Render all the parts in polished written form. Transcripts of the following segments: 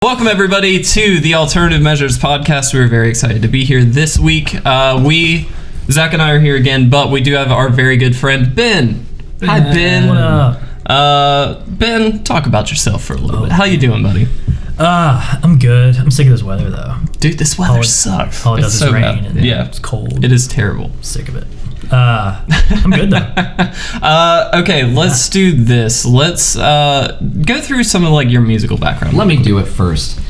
Welcome everybody to the Alternative Measures podcast. We're very excited to be here this week. Zach and I are here again, but we do have our very good friend Ben. Hi Ben. What up? Ben, talk about yourself for a little bit. How you doing, buddy? I'm good. I'm sick of this weather though. Dude, this weather sucks. All it does is so rain bad. and yeah, it's cold. It is terrible. Sick of it. I'm good though. Okay, let's do this. Let's go through some of like your musical background. Let me do it first.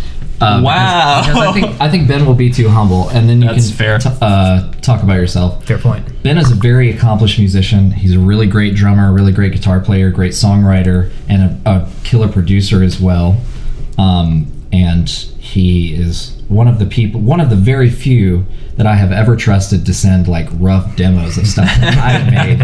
Wow. Because I think Ben will be too humble, and then you That's can fair. Talk about yourself. Fair point. Ben is a very accomplished musician. He's a really great drummer, a really great guitar player, great songwriter, and a killer producer as well. And he is one of the very few that I have ever trusted to send like rough demos of stuff that I've made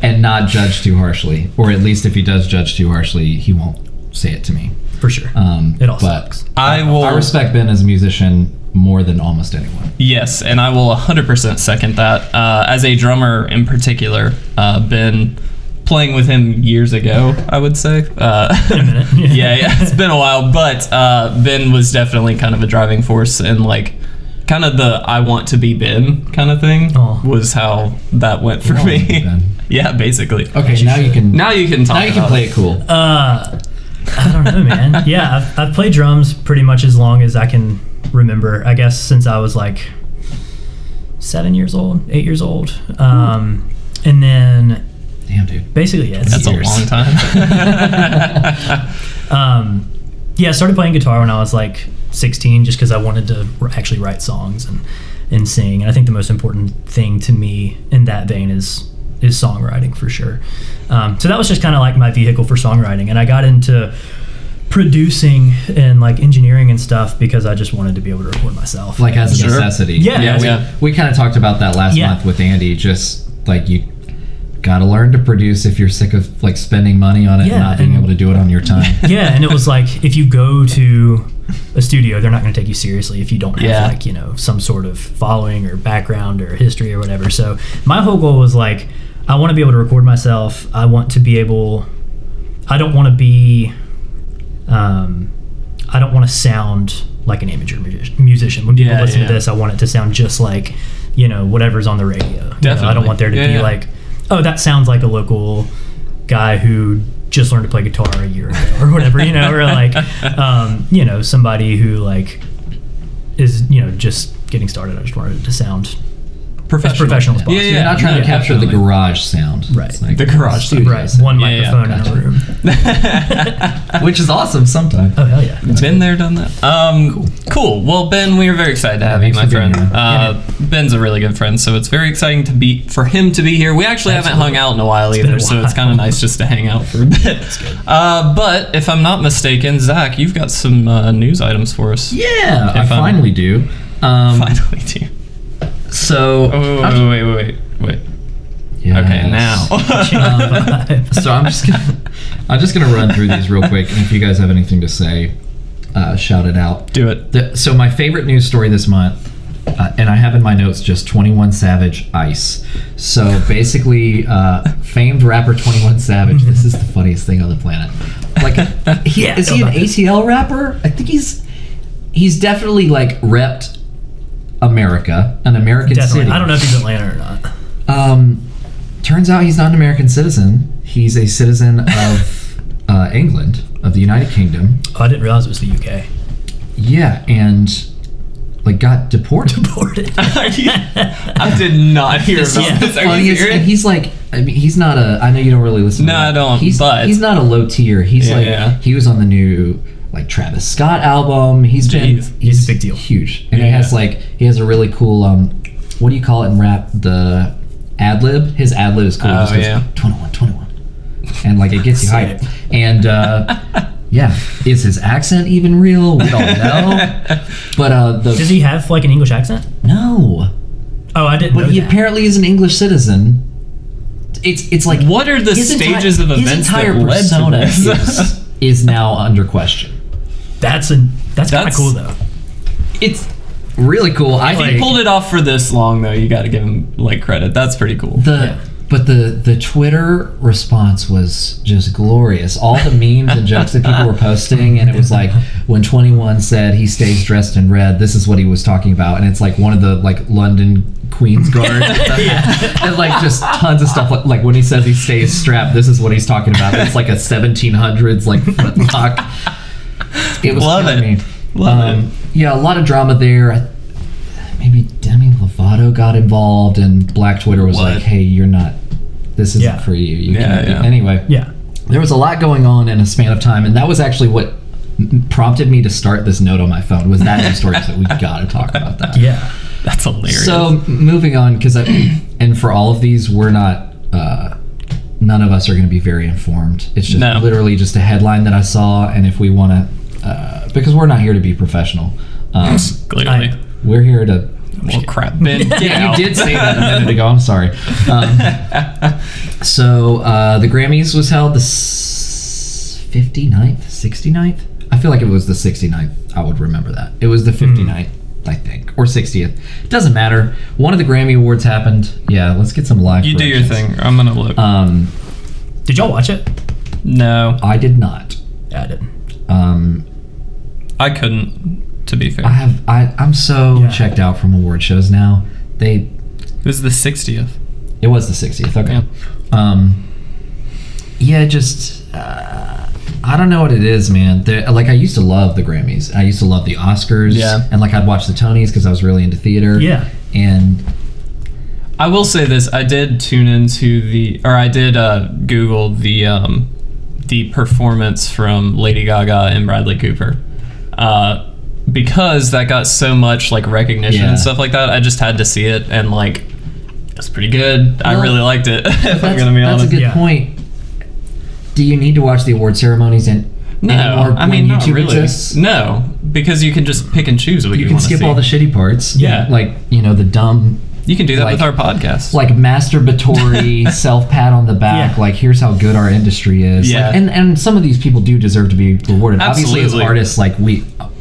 and not judge too harshly. Or at least if he does judge too harshly, he won't say it to me. For sure. It all sucks. I respect Ben as a musician more than almost anyone. Yes, and I will 100% second that. As a drummer in particular, been playing with him years ago, I would say. In a minute. yeah, it's been a while, but Ben was definitely kind of a driving force, and like kind of the I want to be Ben kind of thing was how that went for me. Ben. Yeah, basically. Okay, now you can talk. Now you can play it cool. I don't know, man. Yeah, I've played drums pretty much as long as I can remember. I guess since I was like 8 years old. And then damn, dude. Basically, yeah, that's years. A long time. I started playing guitar when I was like 16 just because I wanted to actually write songs and sing. And I think the most important thing to me in that vein is songwriting for sure. So that was just kind of like my vehicle for songwriting. And I got into producing and like engineering and stuff because I just wanted to be able to record myself. Like as a necessity. Yeah. We kind of talked about that last month with Andy. Just like you gotta learn to produce if you're sick of like spending money on it and not being able to do it on your time. Yeah, and it was like if you go to a studio, they're not going to take you seriously if you don't have like, you know, some sort of following or background or history or whatever. So my whole goal was like, I want to be able to record myself. I don't want to sound like an amateur musician. When people listen to this, I want it to sound just like, you know, whatever's on the radio. Definitely. You know, I don't want there to be like, oh, that sounds like a local guy who just learned to play guitar a year ago or whatever, you know, or like, you know, somebody who like is, you know, just getting started. I just wanted it to sound professional as possible. Yeah, you're not trying to capture the garage sound. Right. It's like the garage sound. Right. One microphone in a room. Which is awesome sometimes. Oh, hell yeah. Been there, done that. Cool. Well, Ben, we are very excited to have you, my friend. Ben's a really good friend, so it's very exciting for him to be here. We actually haven't hung out in a while either, so it's kind of nice just to hang out for a bit. That's good. But if I'm not mistaken, Zach, you've got some news items for us. Yeah, I finally do. Finally do. So wait. Yes. Okay, now. So I'm just gonna run through these real quick, and if you guys have anything to say, shout it out. Do it. So my favorite news story this month, and I have in my notes just 21 Savage Ice. So basically, famed rapper 21 Savage. This is the funniest thing on the planet. Like, is he an ATL rapper? I think he's definitely like repped America, an American city. I don't know if he's Atlanta or not. Turns out he's not an American citizen. He's a citizen of England, of the United Kingdom. Oh, I didn't realize it was the UK. Yeah, and like got deported. I did not hear about this. Are you serious? And he's like, I mean, he's not I know you don't really listen to I don't, he's not a low tier. He's he was on the new like Travis Scott album. He's a big deal. Huge. And he has a really cool what do you call it in rap? The ad lib. His ad lib is cool. Oh, it just goes 21. And like it gets you hyped. And is his accent even real? We don't know. But does he have like an English accent? No. Oh, I didn't know But he that. apparently is an English citizen. It's like what are the stages of events that led to this? is now under question. That's kind of cool though. It's really cool. If he pulled it off for this long though, you got to give him like credit. That's pretty cool. But the Twitter response was just glorious. All the memes and jokes that people were posting, and it was like when 21 said he stays dressed in red, this is what he was talking about, and it's like one of the like London Queen's Guard, and like just tons of stuff. Like when he says he stays strapped, this is what he's talking about. It's like a 1700s like footlock. It was Love killing it. me. Love it. Yeah, a lot of drama there. Maybe Demi Lovato got involved, and Black Twitter was like, "Hey, you're not. This isn't for you. You can't be." Anyway, there was a lot going on in a span of time, and that was actually what prompted me to start this note on my phone. Was that news story? So we got to talk about that. Yeah, that's hilarious. So moving on, because and for all of these, we're not. None of us are going to be very informed. It's just literally just a headline that I saw, and if we want to, because we're not here to be professional. Clearly. We're here to... Well, crap, Ben. Yeah, you did say that a minute ago. I'm sorry. So the Grammys was held the 59th, 69th? I feel like it was the 69th. I would remember that. It was the 59th, I think, or 60th. It doesn't matter. One of the Grammy Awards happened. Yeah, let's get some live You do your thing. I'm going to look. Did y'all watch it? No. I did not. Yeah, I didn't. I couldn't. To be fair, I'm so checked out from award shows now. It was the 60th. It was the 60th. Okay. Yeah. Just I don't know what it is, man. Like I used to love the Grammys. I used to love the Oscars. Yeah. And like I'd watch the Tonys because I was really into theater. Yeah. And I will say this: I did tune into I did Google the performance from Lady Gaga and Bradley Cooper. Because that got so much like recognition and stuff like that, I just had to see it, and like it's pretty good. Well, I really liked it. If I'm gonna be honest, that's a good point. Do you need to watch the award ceremonies anymore? I mean, when YouTube not really. exists? No, because you can just pick and choose what you want to see. You can skip all the shitty parts. Yeah, like the dumb. You can do that with our podcast. Like masturbatory self-pat on the back. Yeah. Like, here's how good our industry is. Yeah. Like, and some of these people do deserve to be rewarded. Absolutely. Obviously, as artists, like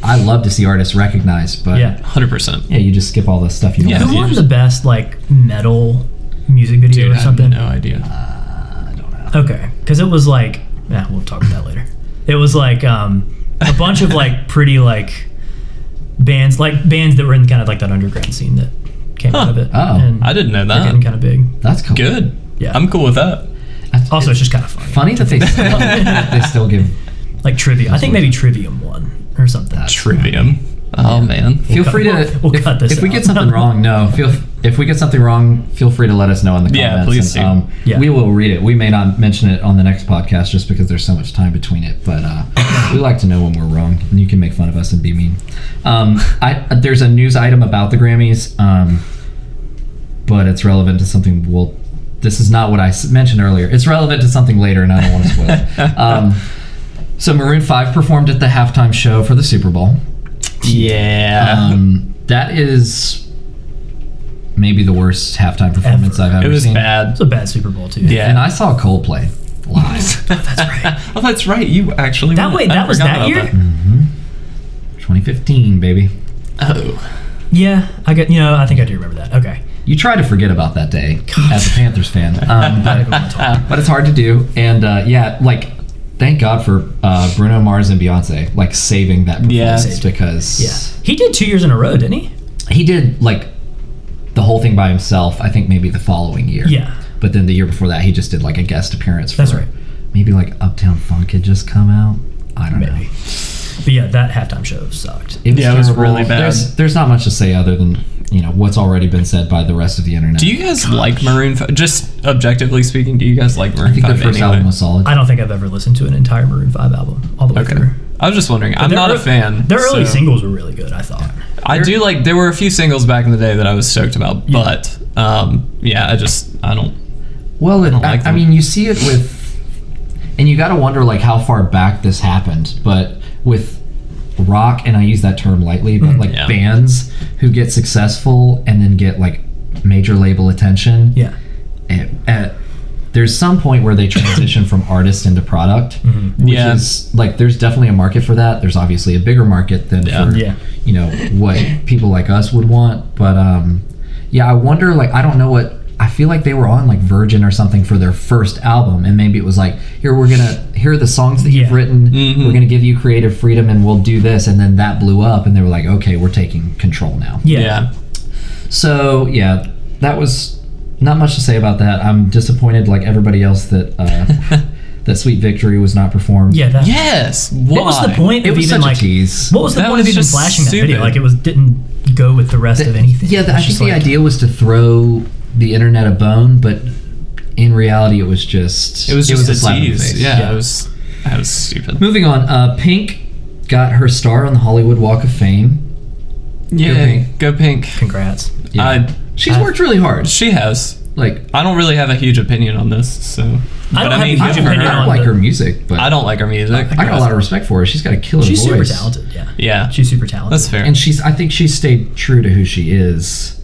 I love to see artists recognized, but 100%. Yeah, you just skip all the stuff you don't want to see. Who won the best like metal music video or something? I have no idea. I don't know. Okay, because it was like, we'll talk about that later. It was like a bunch of like pretty like bands that were in kind of like that underground scene that came out of it. Oh, and I didn't know that. They're getting kind of big. That's cool. Good. Yeah, I'm cool with that. Also, it's just kind of funny. Funny that they still give like trivia. I think maybe Trivium won or something. Trivium. Oh man. Feel free to we'll cut this if we out. get something wrong. If we get something wrong, feel free to let us know in the comments. Yeah, please do. And, we will read it. We may not mention it on the next podcast just because there's so much time between it, but we like to know when we're wrong, and you can make fun of us and be mean. There's a news item about the Grammys, but it's relevant to something this is not what I mentioned earlier. It's relevant to something later, and I don't want to spoil it. So Maroon 5 performed at the halftime show for the Super Bowl. Yeah. That is maybe the worst halftime performance I've ever seen. It was bad. It was a bad Super Bowl too. Yeah. And I saw Coldplay live. That's right. Oh, that's right. You actually that was that year? Mm-hmm. 2015, baby. Oh. Yeah, I think I do remember that. Okay. You try to forget about that day as a Panthers fan, but it's hard to do. And thank God for Bruno Mars and Beyonce saving that performance because he did 2 years in a row, didn't he? He did the whole thing by himself. I think maybe the following year. Yeah. But then the year before that, he just did a guest appearance. That's right. Maybe Uptown Funk had just come out. I don't know. But yeah, that halftime show sucked. It was really bad. There's not much to say other than what's already been said by the rest of the internet. Do you guys like Maroon 5? Just objectively speaking, do you guys like Maroon 5? I think the first album was solid. I don't think I've ever listened to an entire Maroon 5 album all the way through. I was just wondering. I'm not a fan. Their early singles were really good, I thought. I do there were a few singles back in the day that I was stoked about, but I don't. Well, I don't like them. I mean, you see it with, and you got to wonder how far back this happened, but with rock, and I use that term lightly, but bands who get successful and then get major label attention. Yeah. There's some point where they transition from artist into product, which is there's definitely a market for that. There's obviously a bigger market than for what people like us would want, but I wonder I don't know what I feel like they were on like Virgin or something for their first album, and maybe it was like, here are the songs that you've written. Mm-hmm. We're gonna give you creative freedom, and we'll do this. And then that blew up, and they were like, okay, we're taking control now. Yeah. So yeah, that was not much to say about that. I'm disappointed, like everybody else, that that Sweet Victory was not performed. Yeah. Yes. Why? What was the point It of was even such like? a tease. What was the That point of was even just flashing that video? stupid. Like it didn't go with the rest of anything. Yeah, I think just the like- idea was to throw the internet a bone, but in reality, it was just It was a a slap in the tease. face. Yeah, it was stupid. Moving on, Pink got her star on the Hollywood Walk of Fame. Yeah, go Pink. Congrats. Yeah. She's worked really hard. She has. Like, I don't really have a huge opinion on this, so. I don't have a huge I good for opinion don't her. on like the- her music, but I don't like her music. I got a lot of respect for her. She's got a killer She's voice. super talented. Yeah. Yeah. She's super talented. That's fair. And I think she's stayed true to who she is.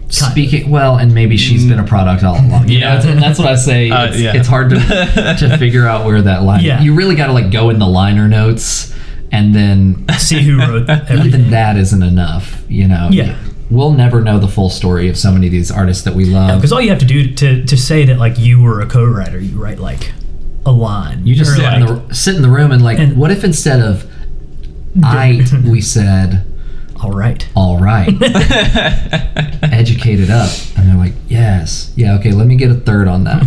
Speaking well, and maybe she's been a product all along. You Yeah. know, that's what I say. It's hard to figure out where that line. Yeah. You really got to like go in the liner notes, and then See who wrote everything. even that isn't enough. You know. Yeah. We'll never know the full story of so many of these artists that we love. Because all you have to do to say that like you were a co-writer, you write like a line. You just Or, sit in the room and like, And- what if instead of we said, all right. all right, educate it up, and they're like, yes, yeah, okay, let me get a third on that.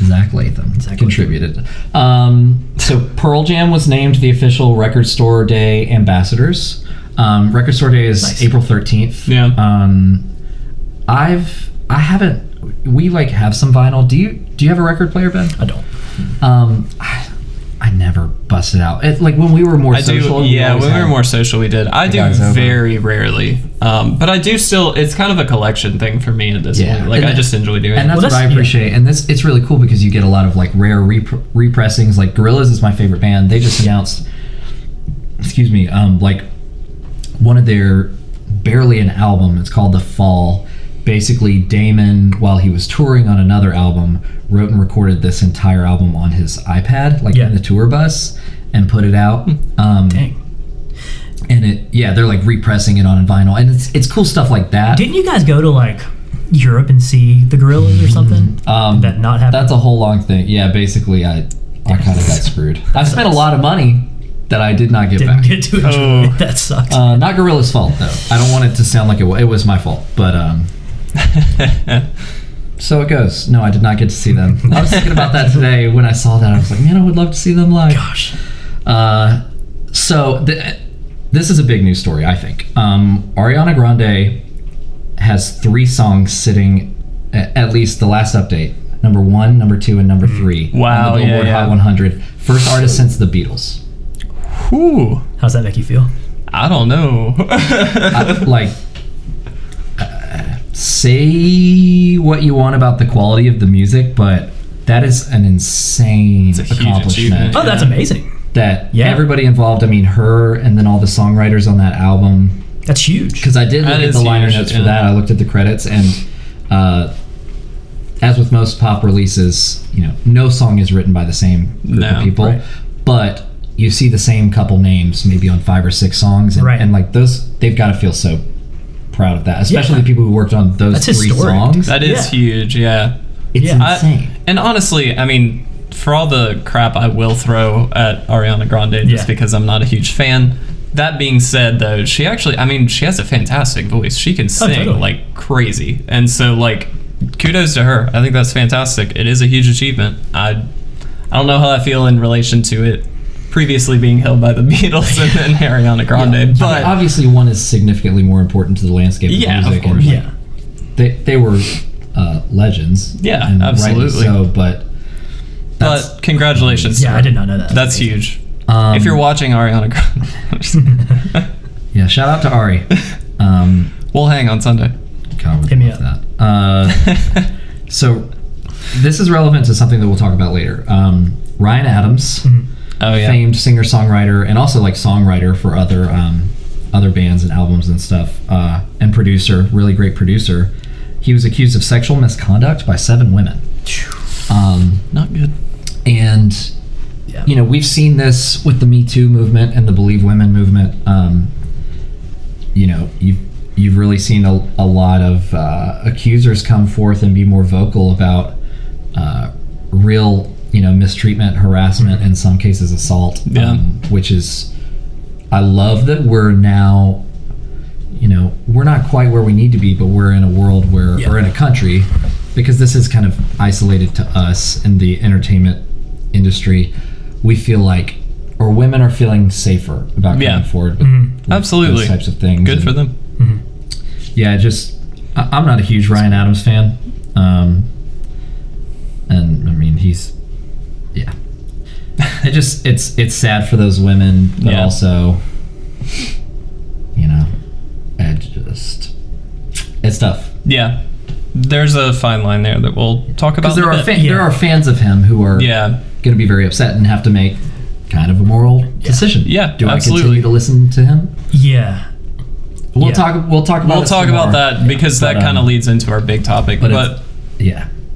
Zach Latham contributed. So Pearl Jam was named the official Record Store Day ambassadors. Record Store Day is Nice. April 13th. Yeah. I haven't. We like have some vinyl. Do you have a record player, Ben? I don't. I never busted out. Like when we were more I do. social. Yeah, always when we were had- more social, we did. I do guys over. very rarely, but I do still. It's kind of a collection thing for me at this Yeah. point. Like And I just enjoy doing And it. that's Well, what I that's- appreciate. And it's really cool because you get a lot of like rare repressings. Like Gorillaz is my favorite band. They just announced, excuse me, like one of their barely an album. It's called The Fall. Basically, Damon, while he was touring on another album, wrote and recorded this entire album on his iPad, like in the tour bus, and put it out. Dang. And they're like repressing it on vinyl, and it's cool stuff like that. Didn't you guys go to like Europe and see the Gorillas or something? That not happen? That's a whole long thing. Yeah, basically, I kind of got screwed. I spent a lot of money that I did not get Didn't back. get to enjoy. Oh. That sucks. Not Gorilla's fault though. I don't want it to sound like it was my fault, but so it goes. No, I did not get to see them. I was thinking about that today when I saw that. I was like, man, I would love to see them live. Gosh. So this is a big news story, I think. Ariana Grande has 3 songs sitting, at least the last update, number 1, number 2, and number 3 Wow, on the Billboard yeah. Hot 100. First artist since the Beatles. Whew. How's that make you feel? I don't know. Say what you want about the quality of the music, but that is an insane It's a huge accomplishment. achievement. Oh, that's amazing. That Yeah. everybody involved, I mean, her and then all the songwriters on that album. That's huge. Because I did look That at is the liner huge, notes for yeah. that. I looked at the credits, and as with most pop releases, no song is written by the same group of people, right. but you see the same couple names maybe on 5 or 6 songs, and, Right. and like those, they've got to feel so proud of that, especially Yeah. the people who worked on those That's 3 historic. songs. That is Yeah. huge. Yeah. It's Yeah. insane. And honestly, I mean, for all the crap I will throw at Ariana Grande just Yeah. because I'm not a huge fan. That being said, though, she has a fantastic voice. She can sing totally. like crazy, and so like, kudos to her. I think that's fantastic. It is a huge achievement. I don't know how I feel in relation to it previously being held by the Beatles and then Ariana Grande, I mean, but obviously one is significantly more important to the landscape Yeah, of of music. course. And Yeah. they were legends. Yeah, and rightly absolutely. So, but but congratulations. to Yeah, her. I did not know that. That's huge. um, If you're watching Ariana Grande, yeah, shout out to Ari. we'll hang on Sunday. God, I would Hit me love that. So this is relevant to something that we'll talk about later. Ryan Adams, Oh yeah. famed singer-songwriter and also like songwriter for other bands and albums and stuff, and producer, really great producer. He was accused of sexual misconduct by 7 women. Not good. And Yeah. we've seen this with the Me Too movement and the Believe Women movement. you've really seen a lot of accusers come forth and be more vocal about real, mistreatment, harassment, in some cases assault. Which is, I love that we're now, we're not quite where we need to be, but we're in a world where, or in a country, because this is kind of isolated to us in the entertainment industry. We feel like, or women are feeling safer about coming forward with absolutely those types of things. Good for them. Yeah, I'm not a huge Ryan Adams fan. And I mean, it's sad for those women, but also, it's tough. Yeah. There's a fine line there that we'll talk about. Because there are fans of him who are going to be very upset and have to make kind of a moral decision. Yeah, do absolutely. I continue to listen to him? Yeah. We'll talk about that because that kind of leads into our big topic. But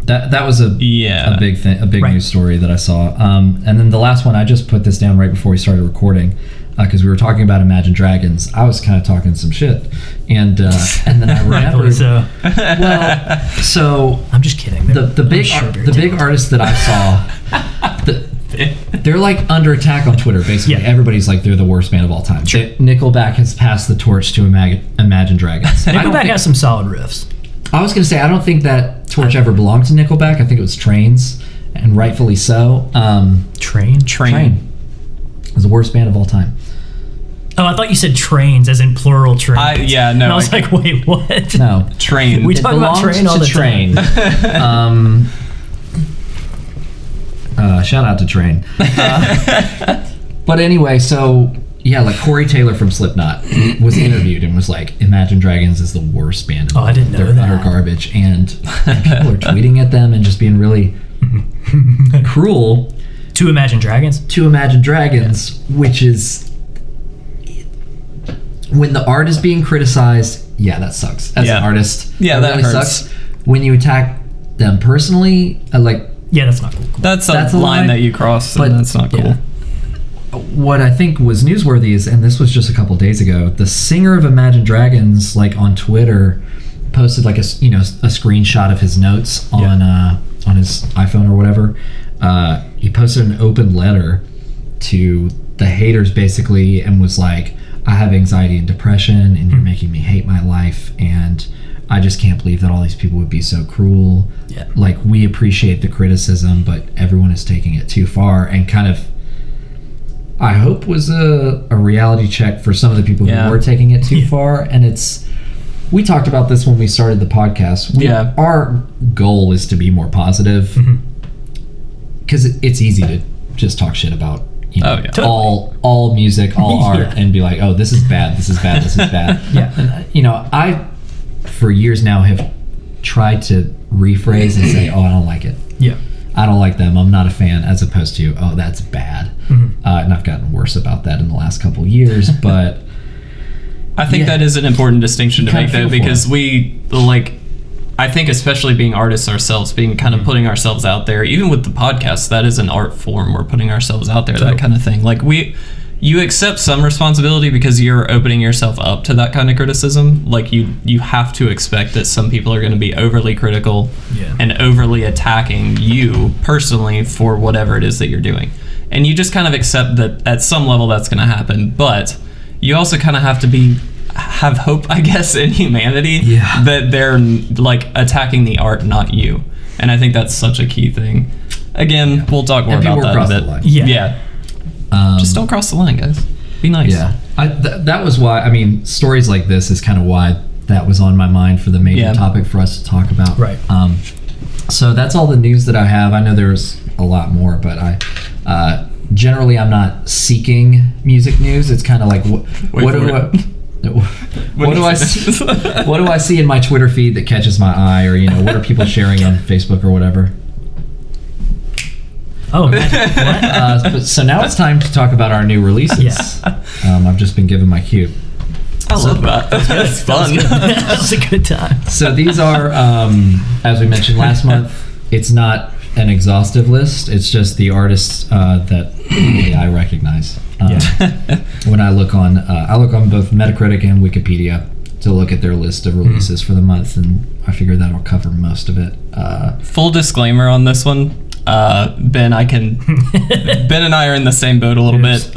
that was a big thing, a big news story that I saw. And then the last one, I just put this down right before we started recording because we were talking about Imagine Dragons. I was kind of talking some shit, and then I remembered. So I'm just kidding. The big artists that I saw, they're like under attack on Twitter. Basically, everybody's like they're the worst band of all time. Sure. Nickelback has passed the torch to Imagine Dragons. Nickelback has some solid riffs. I was gonna say I don't think that torch ever belonged to Nickelback. I think it was Train's, and rightfully so. Train. It was the worst band of all time. Oh, I thought you said trains, as in plural trains. No. And I was like, wait, what? No, Train. We talk about Train all the Train. time. Shout out to Train. But anyway, so like Corey Taylor from Slipknot was interviewed and was like, "Imagine Dragons is the worst band. I didn't know that. They're utter garbage," and people are tweeting at them and just being really cruel To Imagine Dragons, which is when the art is being criticized. Yeah, that sucks. As an artist, that really hurts. sucks. When you attack them personally, that's not cool. That's a line that you cross, but that's not cool. What I think was newsworthy is, and this was just a couple days ago, the singer of Imagine Dragons, on Twitter, posted a screenshot of his notes on his iPhone or whatever. He posted an open letter to the haters basically, and was like, "I have anxiety and depression, and you're making me hate my life, and I just can't believe that all these people would be so cruel. Yeah. We appreciate the criticism, but everyone is taking it too far," and kind of, I hope was a reality check for some of the people who were taking it too far. And we talked about this when we started the podcast. Our goal is to be more positive, because it's easy to just talk shit about all music, all art, and be like, "Oh, this is bad, this is bad, this is bad." And I for years now have tried to rephrase and say, "Oh, I don't like it. I don't like them. I'm not a fan," as opposed to, "Oh, that's bad." And I've gotten worse about that in the last couple of years, but I think that is an important distinction to make, though, because I think especially being artists ourselves, being kind of putting ourselves out there, even with the podcast, that is an art form. We're putting ourselves out there, that kind of thing. You accept some responsibility because you're opening yourself up to that kind of criticism. You have to expect that some people are going to be overly critical and overly attacking you personally for whatever it is that you're doing. And you just kind of accept that at some level that's going to happen. But you also kind of have to have hope, I guess, in humanity that they're attacking the art, not you. And I think that's such a key thing. Again, we'll talk more about that a bit. Yeah. Just don't cross the line, guys. Be nice. Yeah. That was why, stories like this is kind of why that was on my mind for the major topic for us to talk about. Right. So that's all the news that I have. I know there's a lot more, but generally I'm not seeking music news. It's kind of like, what do I see in my Twitter feed that catches my eye, or what are people sharing on Facebook or whatever? Oh, what? So now it's time to talk about our new releases. I've just been given my cue. I love that. That's fun. That was a good time. So these are, as we mentioned last month, it's not an exhaustive list. It's just the artists that I recognize. When I look on both Metacritic and Wikipedia to look at their list of releases for the month, and I figure that'll cover most of it. Full disclaimer on this one, Ben and I are in the same boat a little bit.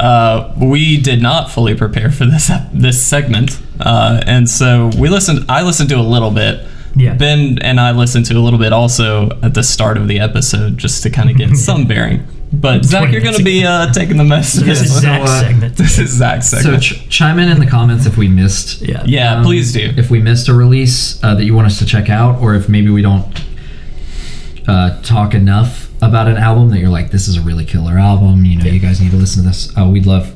We did not fully prepare for this segment, and so I listened to a little bit. Yeah. Ben and I listened to a little bit also at the start of the episode, just to kind of get some bearing. But Zach, you're going to be taking the most of This this. is Zach's segment. This is Zach's segment. So chime in the comments if we missed. Yeah, please do. If we missed a release that you want us to check out, or if maybe we don't talk enough about an album that you're like, this is a really killer album. You guys need to listen to this. We'd love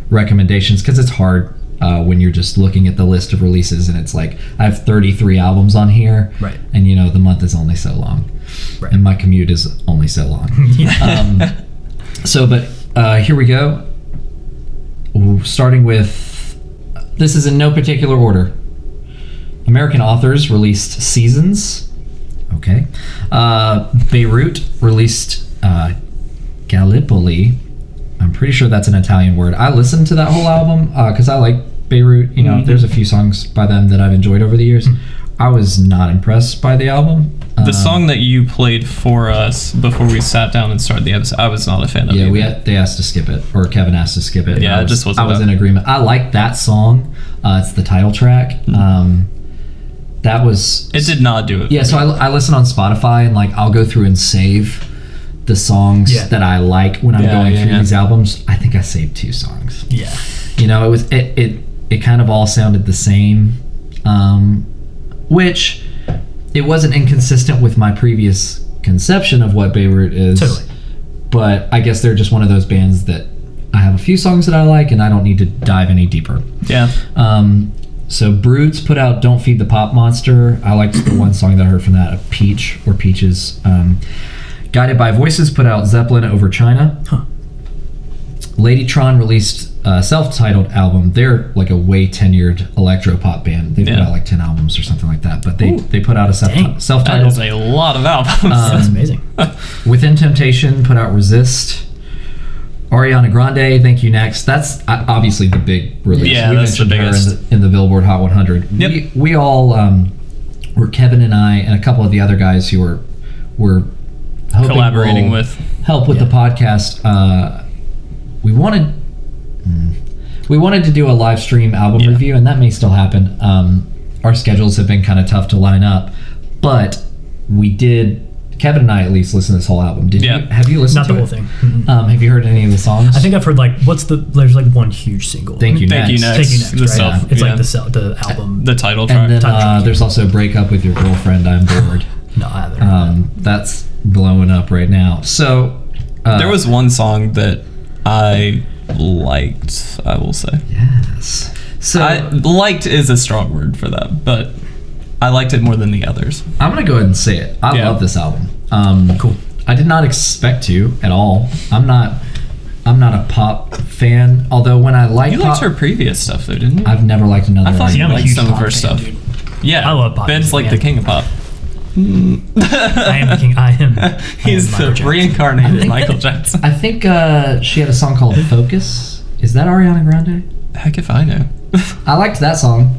recommendations, because it's hard when you're just looking at the list of releases and it's like, I have 33 albums on here, right? And the month is only so long, right? And my commute is only so long. But here we go. Starting with, this is in no particular order. American Authors released Seasons. Okay. Beirut released Gallipoli. I'm pretty sure that's an Italian word. I listened to that whole album because I like Beirut. There's a few songs by them that I've enjoyed over the years. I was not impressed by the album. The song that you played for us before we sat down and started the episode, I was not a fan of. Yeah, they asked to skip it, or Kevin asked to skip it. Yeah, I was in agreement. I like that song. It's the title track. That was. It did not do it. Yeah, so I listen on Spotify, and I'll go through and save the songs that I like when I'm going through these albums. I think I saved 2 songs. Yeah. It kind of all sounded the same, which it wasn't inconsistent with my previous conception of what Beirut is. Totally. But I guess they're just one of those bands that I have a few songs that I like, and I don't need to dive any deeper. Yeah. So Brutes put out Don't Feed the Pop Monster. I liked the one song that I heard from that, Peach or Peaches. Guided by Voices put out Zeppelin Over China. Ladytron released a self-titled album. They're like a way tenured electro pop band. They put out like 10 albums or something like that. But they put out a self-titled. That is a lot of albums. That's amazing. Within Temptation put out Resist. Ariana Grande, Thank You Next. That's obviously the big release. Yeah, we that's the mentioned biggest. her in the Billboard Hot 100. Yep. We all were Kevin and I and a couple of the other guys who were hoping collaborating will with help with the podcast. We wanted to do a live stream album review, and that may still happen. Our schedules have been kind of tough to line up, but we did. Kevin and I at least listened to this whole album. Have you listened Not to the it? whole thing. Mm-hmm. Have you heard any of the songs? I think I've heard there's one huge single. Thank You Thank You Next. Next. Thank You Next, The right? self- It's yeah. like the album. The title track. And then there's also Break Up With Your Girlfriend, I'm Bored. No, I haven't heard that. That's blowing up right now. So there was one song that I liked, I will say. Yes. So liked is a strong word for that, but I liked it more than the others. I'm gonna go ahead and say it. I love this album. Cool. I did not expect to at all. I'm not a pop fan. Although when I like You pop, liked her previous stuff though, didn't you? I've never liked another. I thought artist. you I'm a liked huge some of pop her fan, stuff. dude. Yeah, I love pop Ben's music, like man. the king of pop. I am the king. I am. He's Michael the Jackson. reincarnated Michael Jackson. I think she had a song called Focus. Is that Ariana Grande? Heck if I know. I liked that song.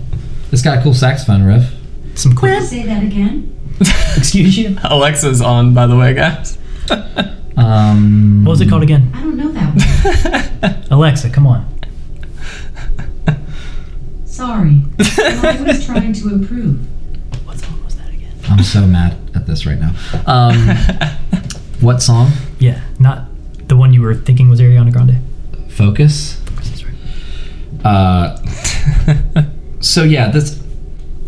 It's got a cool saxophone riff. Some cool. Say that again. Excuse you. Alexa's on, by the way, guys. What was it called again? I don't know that one. Alexa, come on. Sorry. I was trying to improve. What song was that again? I'm so mad at this right now. What song? Yeah, not the one you were thinking was Ariana Grande. Focus. That's right. So yeah,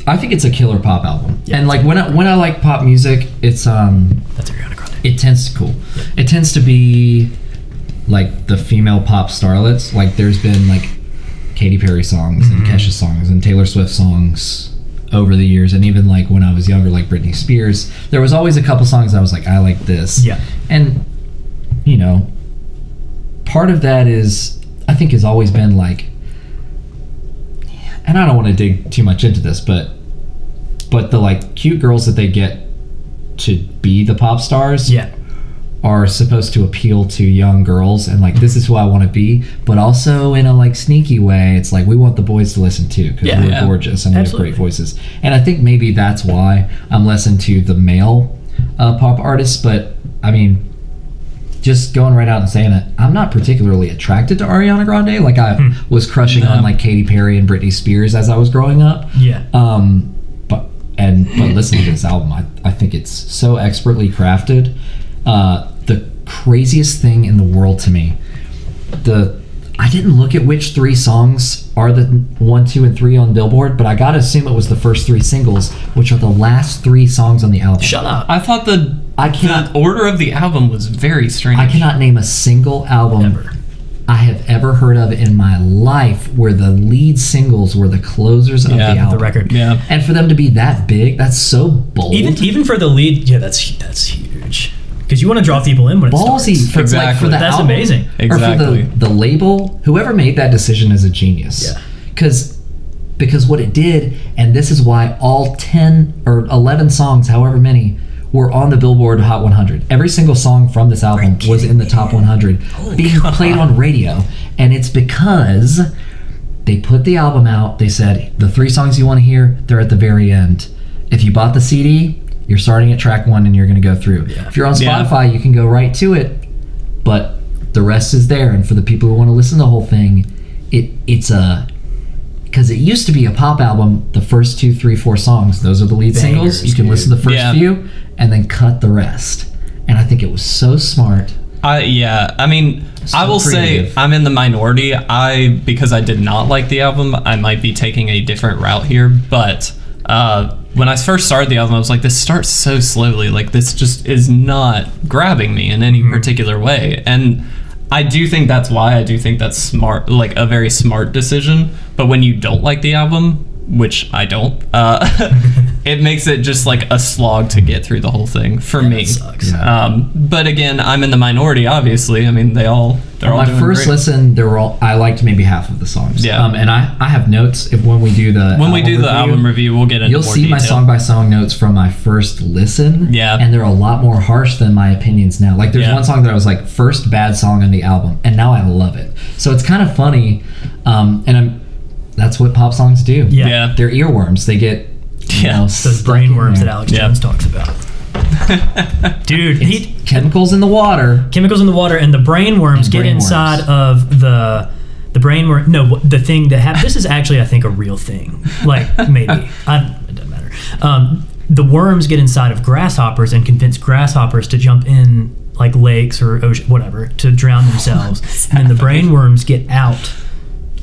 I think it's a killer pop album. Yeah, And like when I like pop music, it's That's Ariana Grande. it tends to It tends to be like the female pop starlets. Like there's been like Katy Perry songs and Kesha songs and Taylor Swift songs over the years, and even like when I was younger, like Britney Spears, there was always a couple songs I was like, I like this. Yeah. And part of that is I think has always been like, and I don't want to dig too much into this, but the like cute girls that they get to be the pop stars Yeah. are supposed to appeal to young girls and like this is who I want to be, but also in a like sneaky way it's like we want the boys to listen too because we're gorgeous and we have great voices. And I think maybe that's why I'm less into the male pop artists. But I mean, just going right out and saying it, I'm not particularly attracted to Ariana Grande. Like I was crushing on like Katy Perry and Britney Spears as I was growing up. But listening to this album, I think it's so expertly crafted. The craziest thing in the world to me, I didn't look at which 3 songs are the 1, 2, and 3 on Billboard, but I gotta assume it was the first 3 singles, which are the last 3 songs on the album. Shut up. I thought the order of the album was very strange. I cannot name a single album I have ever heard of in my life where the lead singles were the closers of the album. The record. Yeah. And for them to be that big, that's so bold. Even for the lead, that's huge. Because you want to draw people in when it ballsy starts. for the That's album, amazing. Exactly. Or for the label, whoever made that decision is a genius. Yeah. Because what it did, and this is why all 10 or 11 songs, however many, were on the Billboard Hot 100. Every single song from this album was in the top 100, being played on radio. And it's because they put the album out, they said, the 3 songs you want to hear, they're at the very end. If you bought the CD, you're starting at track 1 and you're going to go through. Yeah. If you're on Spotify, you can go right to it, but the rest is there. And for the people who want to listen to the whole thing, it's because it used to be a pop album, the first 2, 3, 4 songs, those are the lead singles. You can listen to the first few and then cut the rest. And I think it was so smart. I mean, so I will say I'm in the minority. Because I did not like the album, I might be taking a different route here, but when I first started the album, I was like, this starts so slowly. Like, this just is not grabbing me in any particular way. And I do think that's why. I do think that's smart, like a very smart decision. But when you don't like the album, which I don't, it makes it just like a slog to get through the whole thing for me. Sucks. But again, I'm in the minority, obviously. I mean, they're all my doing first great. listen, I liked maybe half of the songs. Yeah. And I have notes when we do the album review, we'll get into you'll more see detail. my song by song notes from my first listen. Yeah. And they're a lot more harsh than my opinions now. Like there's one song that I was like, first bad song on the album, and now I love it. So it's kind of funny. That's what pop songs do. Yeah. They're earworms. They get those brain worms that Alex Jones talks about. Dude, chemicals in the water. Chemicals in the water, and the brain worms get inside of the brain worm. No, the thing that happens. This is actually, I think, a real thing. Like maybe it doesn't matter. The worms get inside of grasshoppers and convince grasshoppers to jump in like lakes or ocean, whatever, to drown themselves. And the brain worms get out.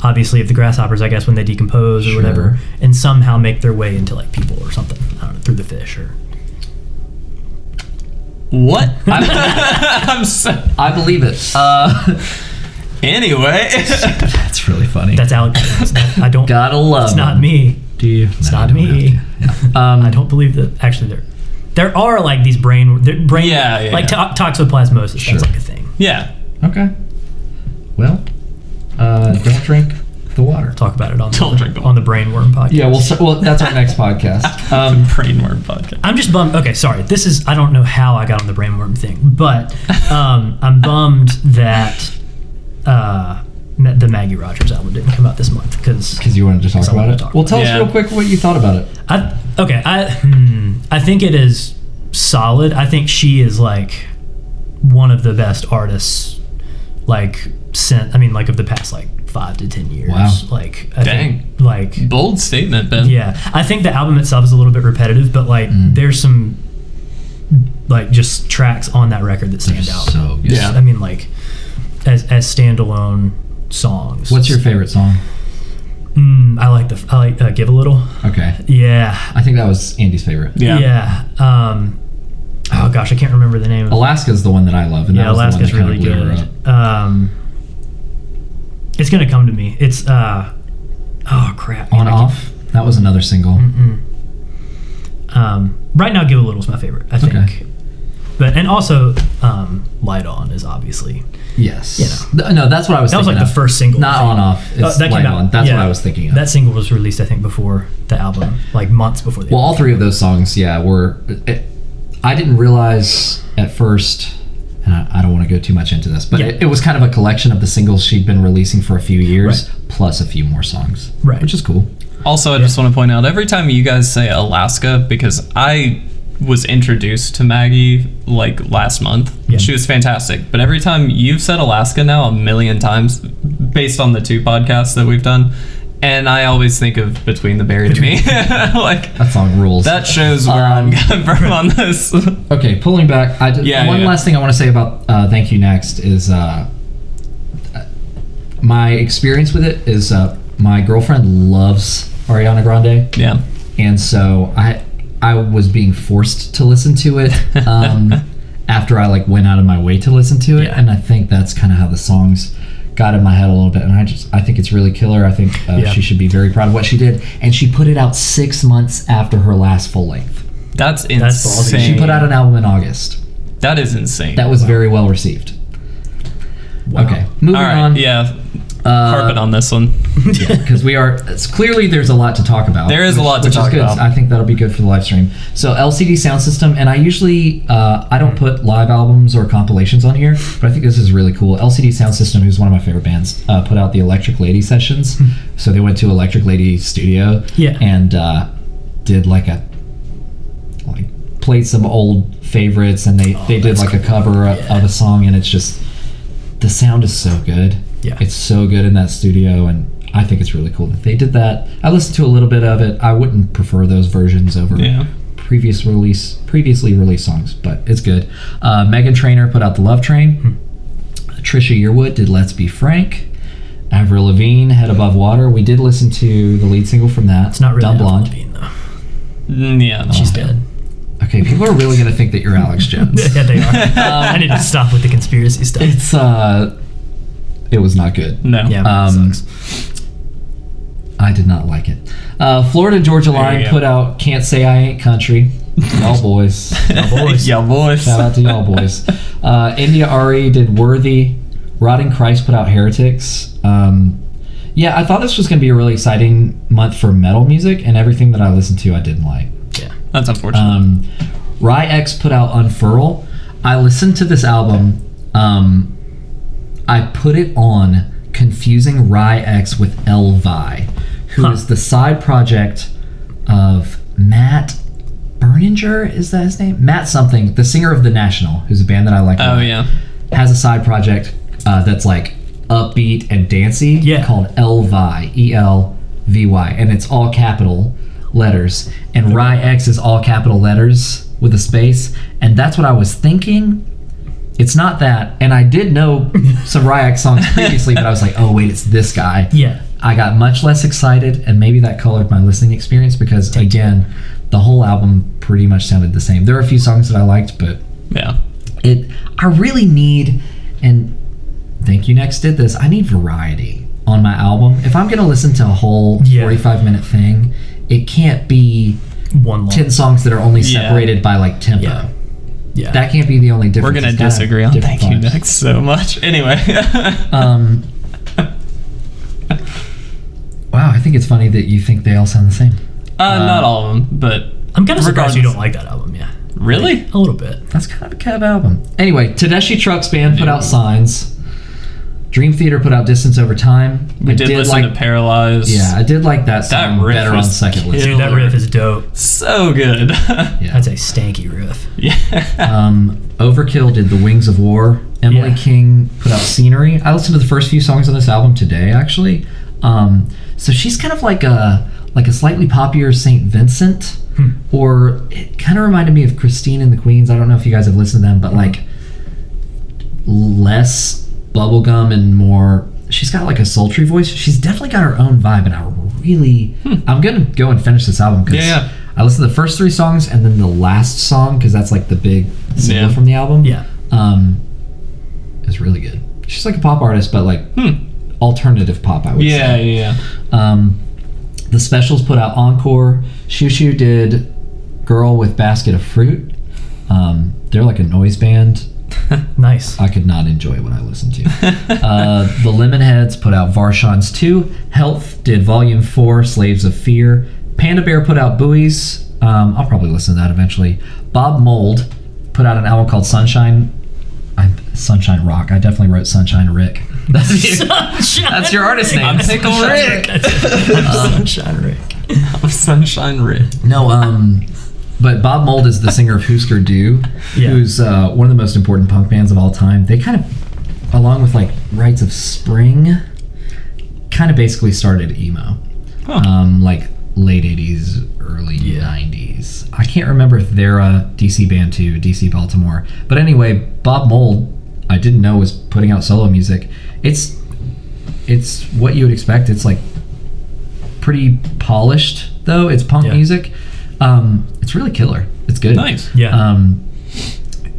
Obviously, of the grasshoppers, I guess, when they decompose or whatever, and somehow make their way into like people or something. I don't know, through the fish or. What? I believe it. Anyway, that's really funny. That's Alex Jones. I don't. Gotta love. It's not me. Do you? It's not me. I don't believe that. Actually, there are like these brain like toxoplasmosis. That's like a thing. Yeah. Okay. Well. Don't drink the water. Talk about it on the Brainworm podcast. Yeah, well, that's our next podcast. Brainworm podcast. I'm just bummed. Okay, sorry. I don't know how I got on the Brainworm thing, but I'm bummed that the Maggie Rogers album didn't come out this month because you wanted to talk about it. Well, tell us real quick what you thought about it. I think it is solid. I think she is like one of the best artists, like of the past like 5 to 10 years. Wow. Like Dang. Like bold statement, Ben. Yeah, I think the album itself is a little bit repetitive, but like there's some like just tracks on that record that stand out. So good. Yeah, I mean like as standalone songs. What's your favorite song? I like Give a Little. Okay. Yeah. I think that was Andy's favorite. Yeah. Yeah. Oh gosh, I can't remember the name of it. Alaska's the one that I love, and that was Alaska's the one that really kind of blew her good. It's gonna come to me. It's oh crap. On Off. That was another single. Right now, Give a Little is my favorite, I think. Okay. But and also, Light On is obviously. Yes. You know. No, that's what I was. That was thinking like the first single. Not On Off. It's that Light came out. On. That's what I was thinking of. That single was released, I think, before the album, like months before the album. All three of those songs, were. I didn't realize at first and I don't want to go too much into this, but Yeah. it was kind of a collection of the singles she'd been releasing for a few years, plus a few more songs, Right. which is cool. Also, I just want to point out, every time you guys say Alaska, because I was introduced to Maggie like last month. Yeah. She was fantastic. But every time you've said Alaska now a million times, based on the 2 podcasts that we've done, and I always think of Between the Buried and Me. Like, That song rules. that shows where I'm coming from on this. Okay, pulling back. One last thing I want to say about Thank You Next is my experience with it is my girlfriend loves Ariana Grande. Yeah. And so I was being forced to listen to it after I like went out of my way to listen to it. Yeah. And I think that's kind of how the songs got in my head a little bit. And I think it's really killer. I think she should be very proud of what she did. And she put it out 6 months after her last full length. That's ballsy. insane. She put out an album in August. That is insane. That was very well received. Wow. Okay, moving All right, on. yeah. Carpet on this one. Because clearly there's a lot to talk about. There is a lot to which talk is good. about. I think that'll be good for the live stream. So LCD Sound System, and I usually I don't put live albums or compilations on here, but I think this is really cool. LCD Sound System, who's one of my favorite bands, put out the Electric Lady sessions. So they went to Electric Lady studio and did played some old favorites, and they did like a cover of a song, and it's just, the sound is so good. Yeah. It's so good in that studio, and I think it's really cool that they did that. I listened to a little bit of it. I wouldn't prefer those versions over previously released songs, but it's good. Meghan Trainor put out The Love Train. Trisha Yearwood did Let's Be Frank. Avril Lavigne, Head Above Water. We did listen to the lead single from that. It's not really Dumb Avril Blonde. Lavigne, though. Yeah, no. She's dead. Okay, people are really going to think that you're Alex Jones. Yeah, they are. I need to stop with the conspiracy stuff. It was not good. No. Yeah, sucks. I did not like it. Florida Georgia Line go. put out Can't Say I Ain't Country. Y'all boys. Yeah, boys. Shout out to y'all boys. India Ari did Worthy. Rotting Christ put out Heretics. I thought this was going to be a really exciting month for metal music, and everything that I listened to I didn't like. Yeah. That's unfortunate. Rye X put out Unfurl. I listened to this album. I put it on confusing Rye X with Elvi, who is the side project of Matt Berninger. Is that his name? Matt something, the singer of The National, who's a band that I like a lot. Oh, yeah. Has a side project that's like upbeat and dancey called Elvi, Elvy, and it's all capital letters, and Rye X is all capital letters with a space, and that's what I was thinking. It's not that, and I did know some Rye X songs previously, but I was like, oh wait, it's this guy. Yeah. I got much less excited, and maybe that colored my listening experience, because again, the whole album pretty much sounded the same. There are a few songs that I liked, but Yeah. I really need, and Thank You Next did this, I need variety on my album. If I'm going to listen to a whole 45-minute thing, it can't be One long. 10 songs that are only separated by like tempo. Yeah. That can't be the only difference. We're going It's to gotta disagree have on different Thank You vibes. Next so much. Anyway. Wow, I think it's funny that you think they all sound the same. Not all of them, but I'm kind of surprised regardless. you don't like that album, yeah. Really? A little bit. That's kind of a Kev album. Anyway, Tedeschi Trucks Band put out Signs. Dream Theater put out Distance Over Time. We did listen to Paralyze. Yeah, I did like that song riff better on was second listen. Dude, that riff is dope. So good. Yeah. That's a stanky riff. Yeah. Overkill did The Wings of War. Emily Yeah. King put out Scenery. I listened to the first few songs on this album today, actually. So she's kind of like a slightly poppier St. Vincent, or it kind of reminded me of Christine and the Queens. I don't know if you guys have listened to them, but like less bubblegum and more. She's got like a sultry voice. She's definitely got her own vibe, and I'm gonna go and finish this album because I listened to the first 3 songs and then the last song, because that's like the big single from the album. Yeah. It's really good. She's like a pop artist, but like alternative pop, I would say. Yeah. The Specials put out Encore. Shoo Shoo did Girl with Basket of Fruit. They're like a noise band. Nice. I could not enjoy what I listened to. The Lemonheads put out Varshawn's 2. Health did Volume 4, Slaves of Fear. Panda Bear put out Buoys. I'll probably listen to that eventually. Bob Mould put out an album called Sunshine. Sunshine Rock. I definitely wrote Sunshine Rick. That's your artist name. I'm Pickle Rick. Sunshine Rick. Sunshine Rick. No, but Bob Mould is the singer of Husker Du, who's one of the most important punk bands of all time. They kind of, along with like Rites of Spring, kind of basically started emo. Like late 80s, early 90s. I can't remember if they're a DC band too, DC Baltimore. But anyway, Bob Mould, I didn't know was putting out solo music. It's what you would expect. It's like pretty polished though. It's punk music. It's really killer. It's good. Nice. Yeah.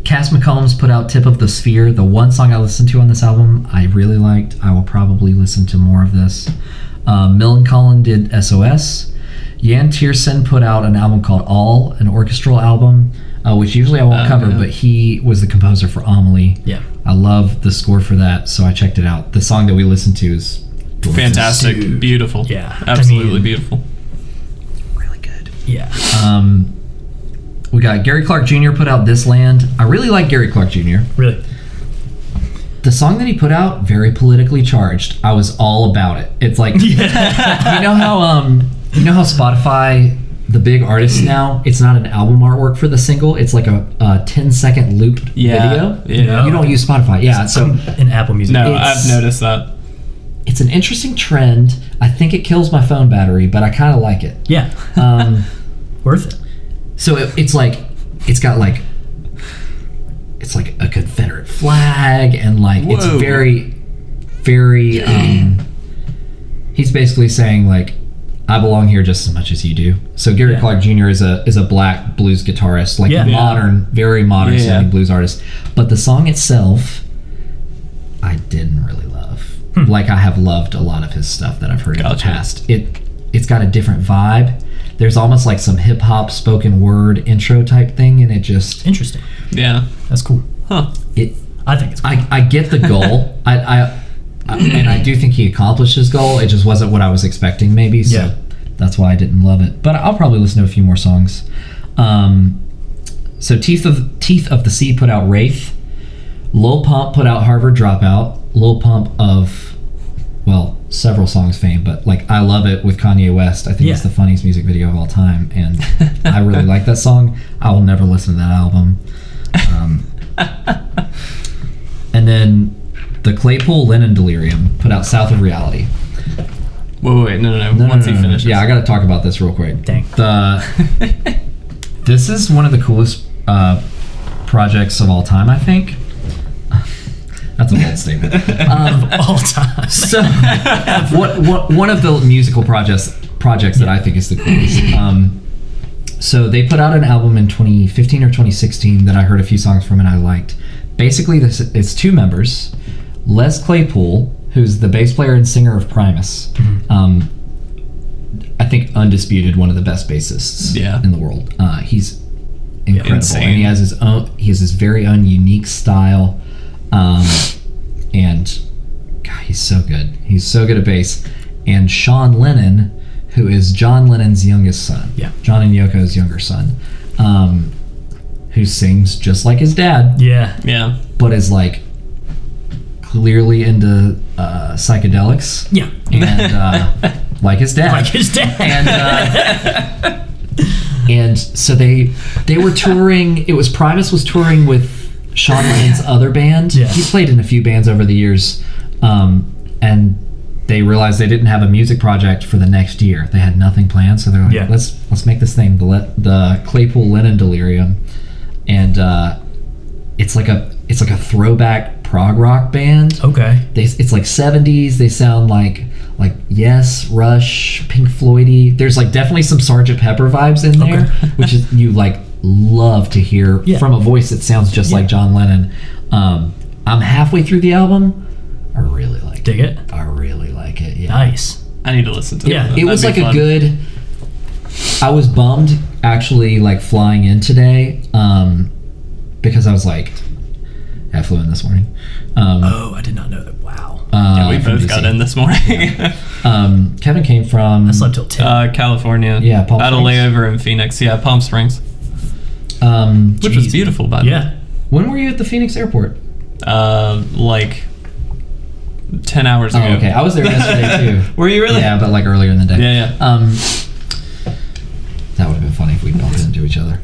Cass McCombs put out Tip of the Sphere. The one song I listened to on this album I really liked. I will probably listen to more of this. Millencolin did SOS. Jan Tiersen put out an album called All, an orchestral album, which usually I won't cover, but he was the composer for Amelie. Yeah. I love the score for that, so I checked it out. The song that we listened to is fantastic. Dude. Beautiful. Yeah. Absolutely beautiful. really good. Yeah. We got Gary Clark Jr. put out This Land. I really like Gary Clark Jr. Really. The song that he put out, very politically charged. I was all about it. It's like, you know how Spotify, the big artists now, it's not an album artwork for the single. It's like a 10-second looped video. Yeah. You don't use Spotify. Yeah. So in Apple Music. No, I've noticed that. It's an interesting trend. I think it kills my phone battery, but I kind of like it. Yeah. Worth it. So it's like, it's got like, it's like a Confederate flag, and like it's very, very. He's basically saying like, I belong here just as much as you do. So Gary Clark Jr. is a black blues guitarist, like modern, very modern sounding blues artist. But the song itself, I didn't really love. Like I have loved a lot of his stuff that I've heard in the past. It's got a different vibe. There's almost like some hip hop spoken word intro type thing, and it just interesting. Yeah, that's cool. Huh? I think it's cool. I get the goal. And I do think he accomplished his goal. It just wasn't what I was expecting, maybe. So that's why I didn't love it. But I'll probably listen to a few more songs. So Teeth of the Sea put out Wraith. Lil Pump put out Harvard Dropout. Lil Pump of, well, several songs fame, but like I Love It with Kanye West. I think it's the funniest music video of all time, and I really like that song. I will never listen to that album. And then the Claypool Lennon Delirium put out South of Reality. Wait, no. Once he finishes. Yeah, I got to talk about this real quick. Dang. This is one of the coolest projects of all time, I think. That's a bold statement. Of all time. So, one of the musical projects that I think is the coolest. So they put out an album in 2015 or 2016 that I heard a few songs from and I liked. Basically, it's two members. Les Claypool, who's the bass player and singer of Primus. I think undisputed one of the best bassists in the world. He's incredible, and he has his very own unique style. And God, he's so good. He's so good at bass. And Sean Lennon, who is John Lennon's youngest son, John and Yoko's younger son, who sings just like his dad, but is like clearly into psychedelics, and like his dad, and so they were touring. It was Primus was touring with Sean Lennon's other band. He's played in a few bands over the years, and they realized they didn't have a music project for the next year. They had nothing planned, so they're like, let's make this thing, the Claypool Lennon Delirium, and it's like a throwback prog rock band. Okay, it's like 70s. They sound like Yes, Rush, Pink Floyd-y. There's like definitely some Sgt. Pepper vibes in there, which is you like love to hear from a voice that sounds just like John Lennon. I'm halfway through the album. I really like Dig it. I really like it. Yeah. Nice. I need to listen to it. It was like a good. I was bummed actually like flying in today because I was like I flew in this morning. I did not know that. Wow. We both got in this morning. Kevin came from. I slept till 10. California. Yeah, Palm Had a layover in Phoenix. Yeah, Palm Springs. Which was beautiful, by the way. When were you at the Phoenix airport? like 10 hours ago. Oh, okay. I was there yesterday too. Were you really? Yeah, but like earlier in the day. Yeah. That would have been funny if we bumped into each other.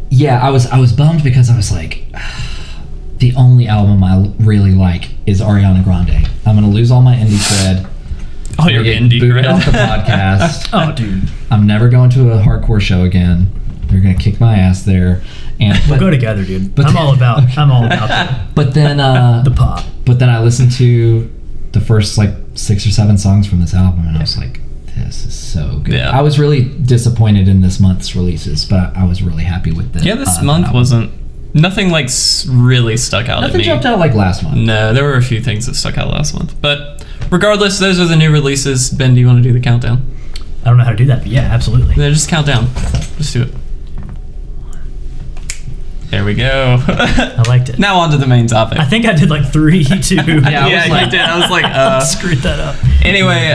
Yeah, I was bummed because I was like, the only album I really like is Ariana Grande. I'm gonna lose all my indie cred. Oh, you're indie booted cred. off the podcast. Oh, dude. I'm never going to a hardcore show again. They're gonna kick my ass there. And We'll go together, dude. but- I'm all about that. But then The pop. But then I listened to the first like 6 or 7 songs from this album, and I was like, this is so good. Yeah. I was really disappointed in this month's releases, but I was really happy with this. Yeah, this month wasn't. Nothing like really stuck out Nothing at me. jumped out like last month. No, there were a few things that stuck out last month. But regardless, those are the new releases. Ben, do you want to do the countdown? I don't know how to do that, but yeah, absolutely. Yeah, just count down. Just do it. There we go. I liked it. Now on to the main topic. I think I did like 3, 2. Yeah, I was like- you did. I was like, Screwed that up. Anyway,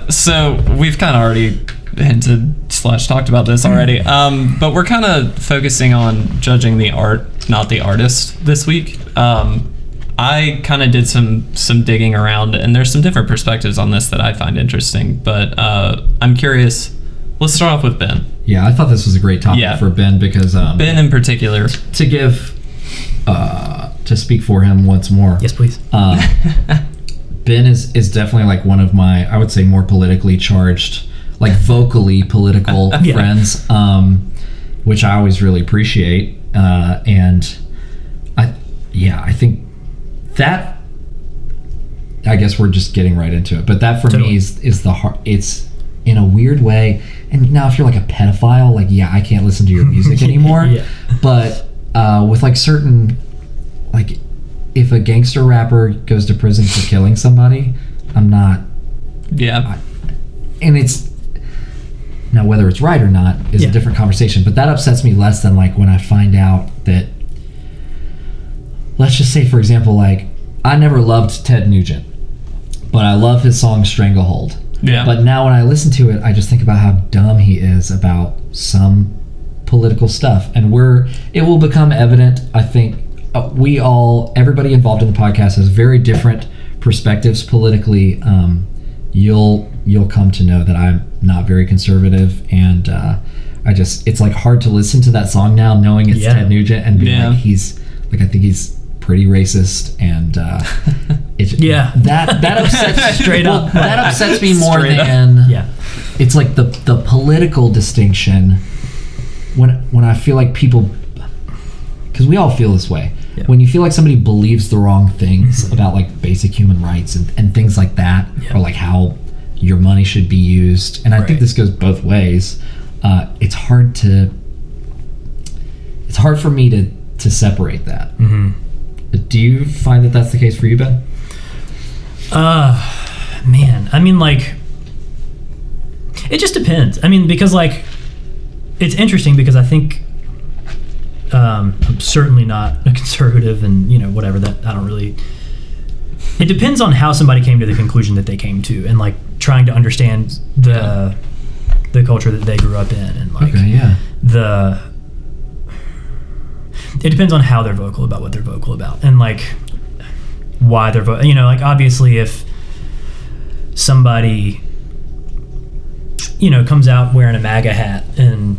so we've kind of already hinted / talked about this already, but we're kind of focusing on judging the art, not the artist, this week. I kind of did some digging around, and there's some different perspectives on this that I find interesting. But I'm curious. Let's start off with Ben. Yeah, I thought this was a great topic Yeah. for Ben because Ben in particular. to give to speak for him once more. Yes, please. Ben is definitely like one of my, I would say, more politically charged, like vocally political Yeah. friends, which I always really appreciate. And I think that, I guess we're just getting right into it, but that for Totally. me is the heart. It's in a weird way. And now if you're like a pedophile, like, yeah, I can't listen to your music anymore. Yeah. But with like certain, like, if a gangster rapper goes to prison for killing somebody, I'm not. Yeah. And it's now whether it's right or not is Yeah. a different conversation. But that upsets me less than like when I find out that. Let's just say, for example, like, I never loved Ted Nugent, but I love his song Stranglehold. Yeah. But now when I listen to it, I just think about how dumb he is about some political stuff. And it will become evident, I think, everybody involved in the podcast has very different perspectives politically. You'll come to know that I'm not very conservative, and it's like hard to listen to that song now knowing it's Ted Nugent and being like, I think he's pretty racist, and that upsets Straight up. that upsets me more Straight up. than Yeah. it's like the political distinction when I feel like people, because we all feel this way, Yeah. when you feel like somebody believes the wrong things about like basic human rights and things like that, Yeah. or like how your money should be used, and I think Right. this goes both ways. It's hard for me to separate that. Mm-hmm. Do you find that that's the case for you, Ben? Man, I mean, like, it just depends. I mean, because like, it's interesting because I think I'm certainly not a conservative, and whatever that I don't really. It depends on how somebody came to the conclusion that they came to, and like trying to understand the culture that they grew up in, and like it depends on how they're vocal about what they're vocal about, and like why they're like obviously if somebody comes out wearing a MAGA hat and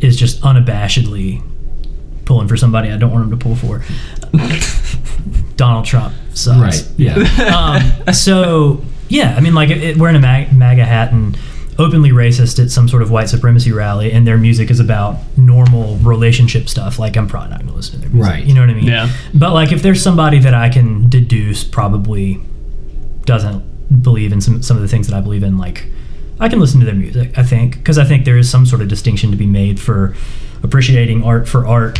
is just unabashedly pulling for somebody I don't want him to pull for, Donald Trump sucks. Right. Yeah. So yeah, I mean, like wearing a MAGA hat and openly racist at some sort of white supremacy rally, and their music is about normal relationship stuff, like I'm probably not going to listen to their music. Right. You know what I mean? Yeah. But like if there's somebody that I can deduce probably doesn't believe in some of the things that I believe in, like I can listen to their music, I think, because I think there is some sort of distinction to be made for appreciating art for art,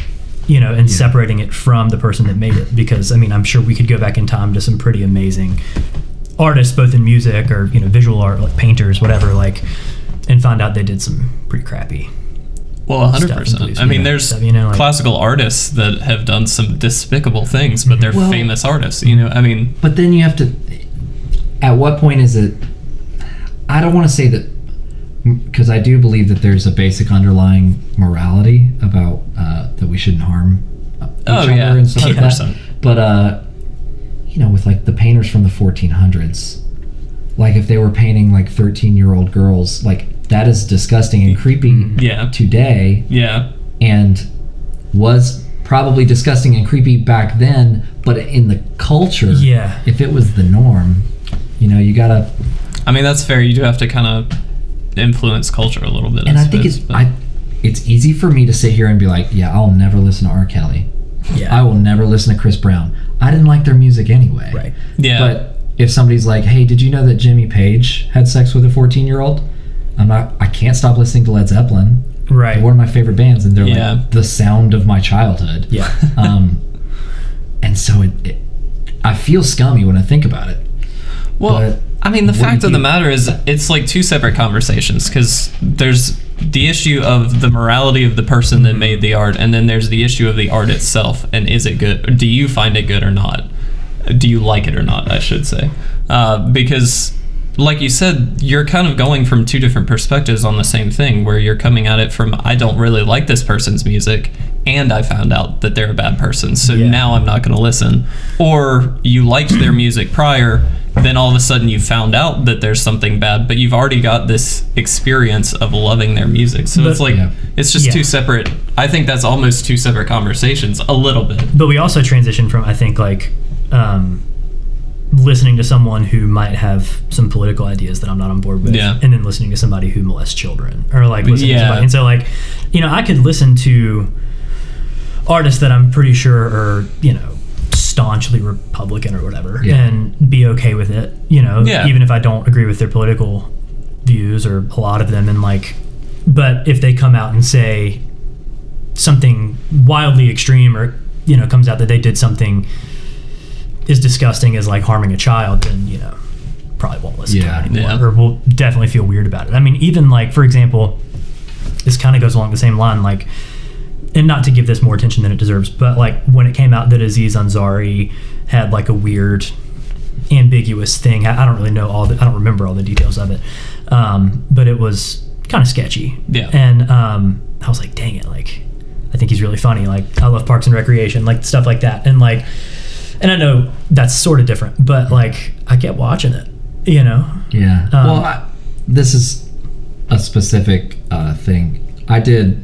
and separating it from the person that made it. Because I mean, I'm sure we could go back in time to some pretty amazing artists, both in music or visual art, like painters, whatever, like, and find out they did some pretty crappy. Well, stuff and 100%. beliefs, I mean, there's stuff, like, classical artists that have done some despicable things, but they're Well- famous artists. I mean, But then you have to. At what point is it? I don't want to say that, because I do believe that there's a basic underlying morality about that we shouldn't harm other and stuff like 100%. that. But with like the painters from the 1400s, like if they were painting like 13-year-old girls, like that is disgusting and creepy today. Yeah. And was probably disgusting and creepy back then, but in the culture, if it was the norm, you gotta. I mean, that's fair. You do have to kind of influence culture a little bit. And I think it's easy for me to sit here and be like, yeah, I'll never listen to R. Kelly. Yeah. I will never listen to Chris Brown. I didn't like their music anyway. Right. Yeah. But if somebody's like, hey, did you know that Jimmy Page had sex with a 14-year-old? I can't stop listening to Led Zeppelin. Right. They're one of my favorite bands, and they're like the sound of my childhood. Yeah. And so I feel scummy when I think about it. Well, but I mean, the fact of the matter is it's like two separate conversations, because there's the issue of the morality of the person that made the art, and then there's the issue of the art itself, and is it good? Or do you find it good or not? Do you like it or not, I should say. Because like you said, you're kind of going from two different perspectives on the same thing, where you're coming at it from, I don't really like this person's music, and I found out that they're a bad person, so now I'm not going to listen. Or you liked their music prior, then all of a sudden you found out that there's something bad, but you've already got this experience of loving their music. So it's like, it's just two separate, I think that's almost two separate conversations, a little bit. But we also transition from, I think, like, listening to someone who might have some political ideas that I'm not on board with, and then listening to somebody who molests children, or like listening to somebody. And so, like, I could listen to artists that I'm pretty sure are, staunchly Republican or whatever, and be okay with it, even if I don't agree with their political views or a lot of them, and like, but if they come out and say something wildly extreme, or comes out that they did something as disgusting as like harming a child, then probably won't listen to it anymore, or will definitely feel weird about it. I mean, even like, for example, this kind of goes along the same line, like, and not to give this more attention than it deserves, but like when it came out that Aziz Ansari had like a weird, ambiguous thing, I don't really know I don't remember all the details of it, but it was kind of sketchy. Yeah. And I was like, dang it, like, I think he's really funny. Like, I love Parks and Recreation, like stuff like that. And like, and I know that's sort of different, but like, I kept watching it, Yeah. Well, this is a specific thing I did.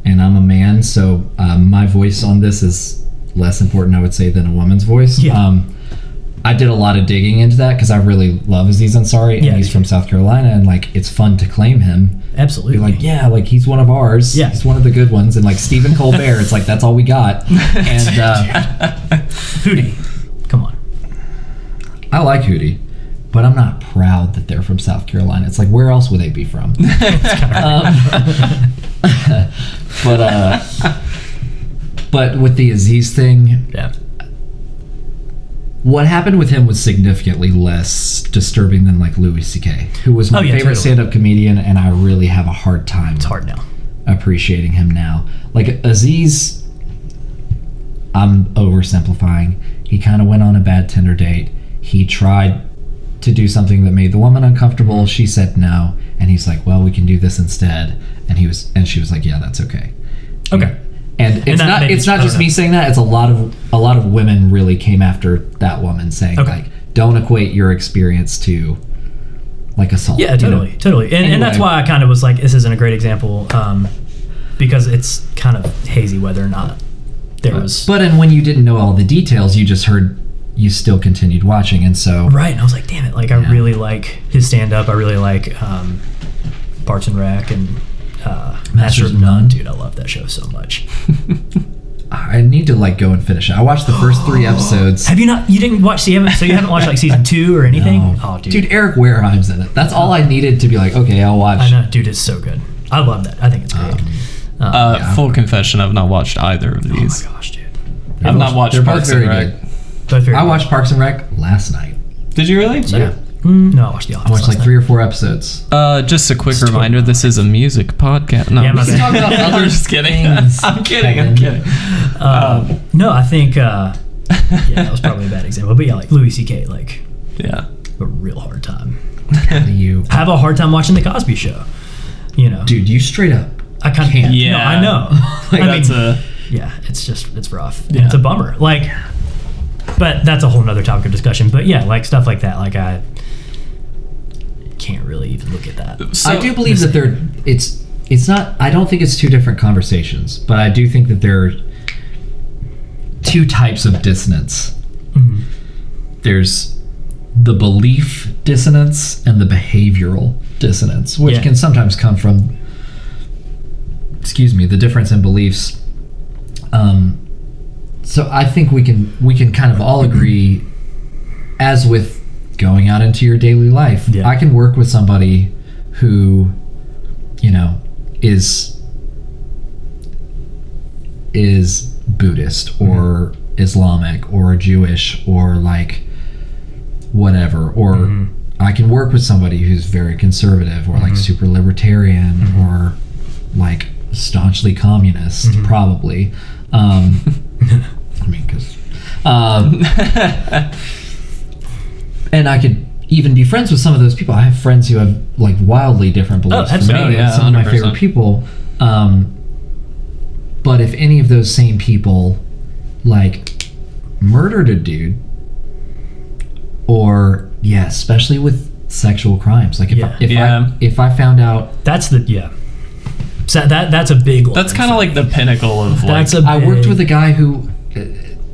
And I'm a man, so my voice on this is less important, I would say, than a woman's voice. Yeah. I did a lot of digging into that because I really love Aziz Ansari, and he's from South Carolina, and like, it's fun to claim him. Absolutely. Be like, like, he's one of ours. Yeah. He's one of the good ones. And like Stephen Colbert, it's like, that's all we got. And Hootie, come on. I like Hootie, but I'm not proud that they're from South Carolina. It's like, where else would they be from? But with the Aziz thing, what happened with him was significantly less disturbing than like Louis C.K., who was my favorite stand-up comedian, and I really have a hard time. It's hard now. Appreciating him now. Like Aziz, I'm oversimplifying. He kind of went on a bad Tinder date. He tried to do something that made the woman uncomfortable. She said no, and he's like, well, we can do this instead. And she was like, yeah, that's okay. Okay. And it's not just me saying that. It's a lot of women really came after that woman, saying like, don't equate your experience to like assault. Yeah, totally. And that's why I kind of was like, this isn't a great example, because it's kind of hazy whether or not there was. But and when you didn't know all the details, you just heard. You still continued watching, and so right. And I was like, damn it! Like, I really like his stand-up. I really like Parks and Rec and Master of None. Dude, I love that show so much. I need to like go and finish it. I watched the first 3 episodes. Have you not? You didn't watch? So you haven't watched like season 2 or anything? No. Oh, dude, Eric Wareheim's in it. That's all I needed to be like, okay, I'll watch. I know, dude, it's so good. I love that. I think it's great. Full confession, I've not watched either of these. Oh my gosh, dude. I've not watched Parks and Rec. I watched Parks and Rec last night. Did you really? Yeah. No, I watched The Office. I watched like 3 or 4 episodes. Just a quick reminder, this is a music podcast. No, yeah, we can talk about other just kidding. I'm kidding. No, I think that was probably a bad example. But yeah, like Louis C.K., like, a real hard time. You have a hard time watching The Cosby Show, Dude, you straight up I kind of can't. Yeah. No, I know. Like, yeah, it's rough. And Yeah. it's a bummer. Like, but that's a whole nother topic of discussion. But yeah, like stuff like that, like I can't really even look at that. So, I do believe that it's not, I don't think it's two different conversations, but I do think that there are two types of dissonance. Mhm. There's the belief dissonance and the behavioral dissonance, which Yeah. can sometimes come from, the difference in beliefs. So I think we can kind of all agree, as with going out into your daily life, Yeah. I can work with somebody who, is Buddhist or Islamic or Jewish or like whatever, or I can work with somebody who's very conservative or like super libertarian or like staunchly communist, probably. I mean, because and I could even be friends with some of those people. I have friends who have like wildly different beliefs from absolutely. me. Oh, yeah, Some of my 100%. favorite people. But if any of those same people like murdered a dude, or especially with sexual crimes, like if I found out, That's So that's a big one. That's kind of like the pinnacle of like. That's a I worked big- with a guy who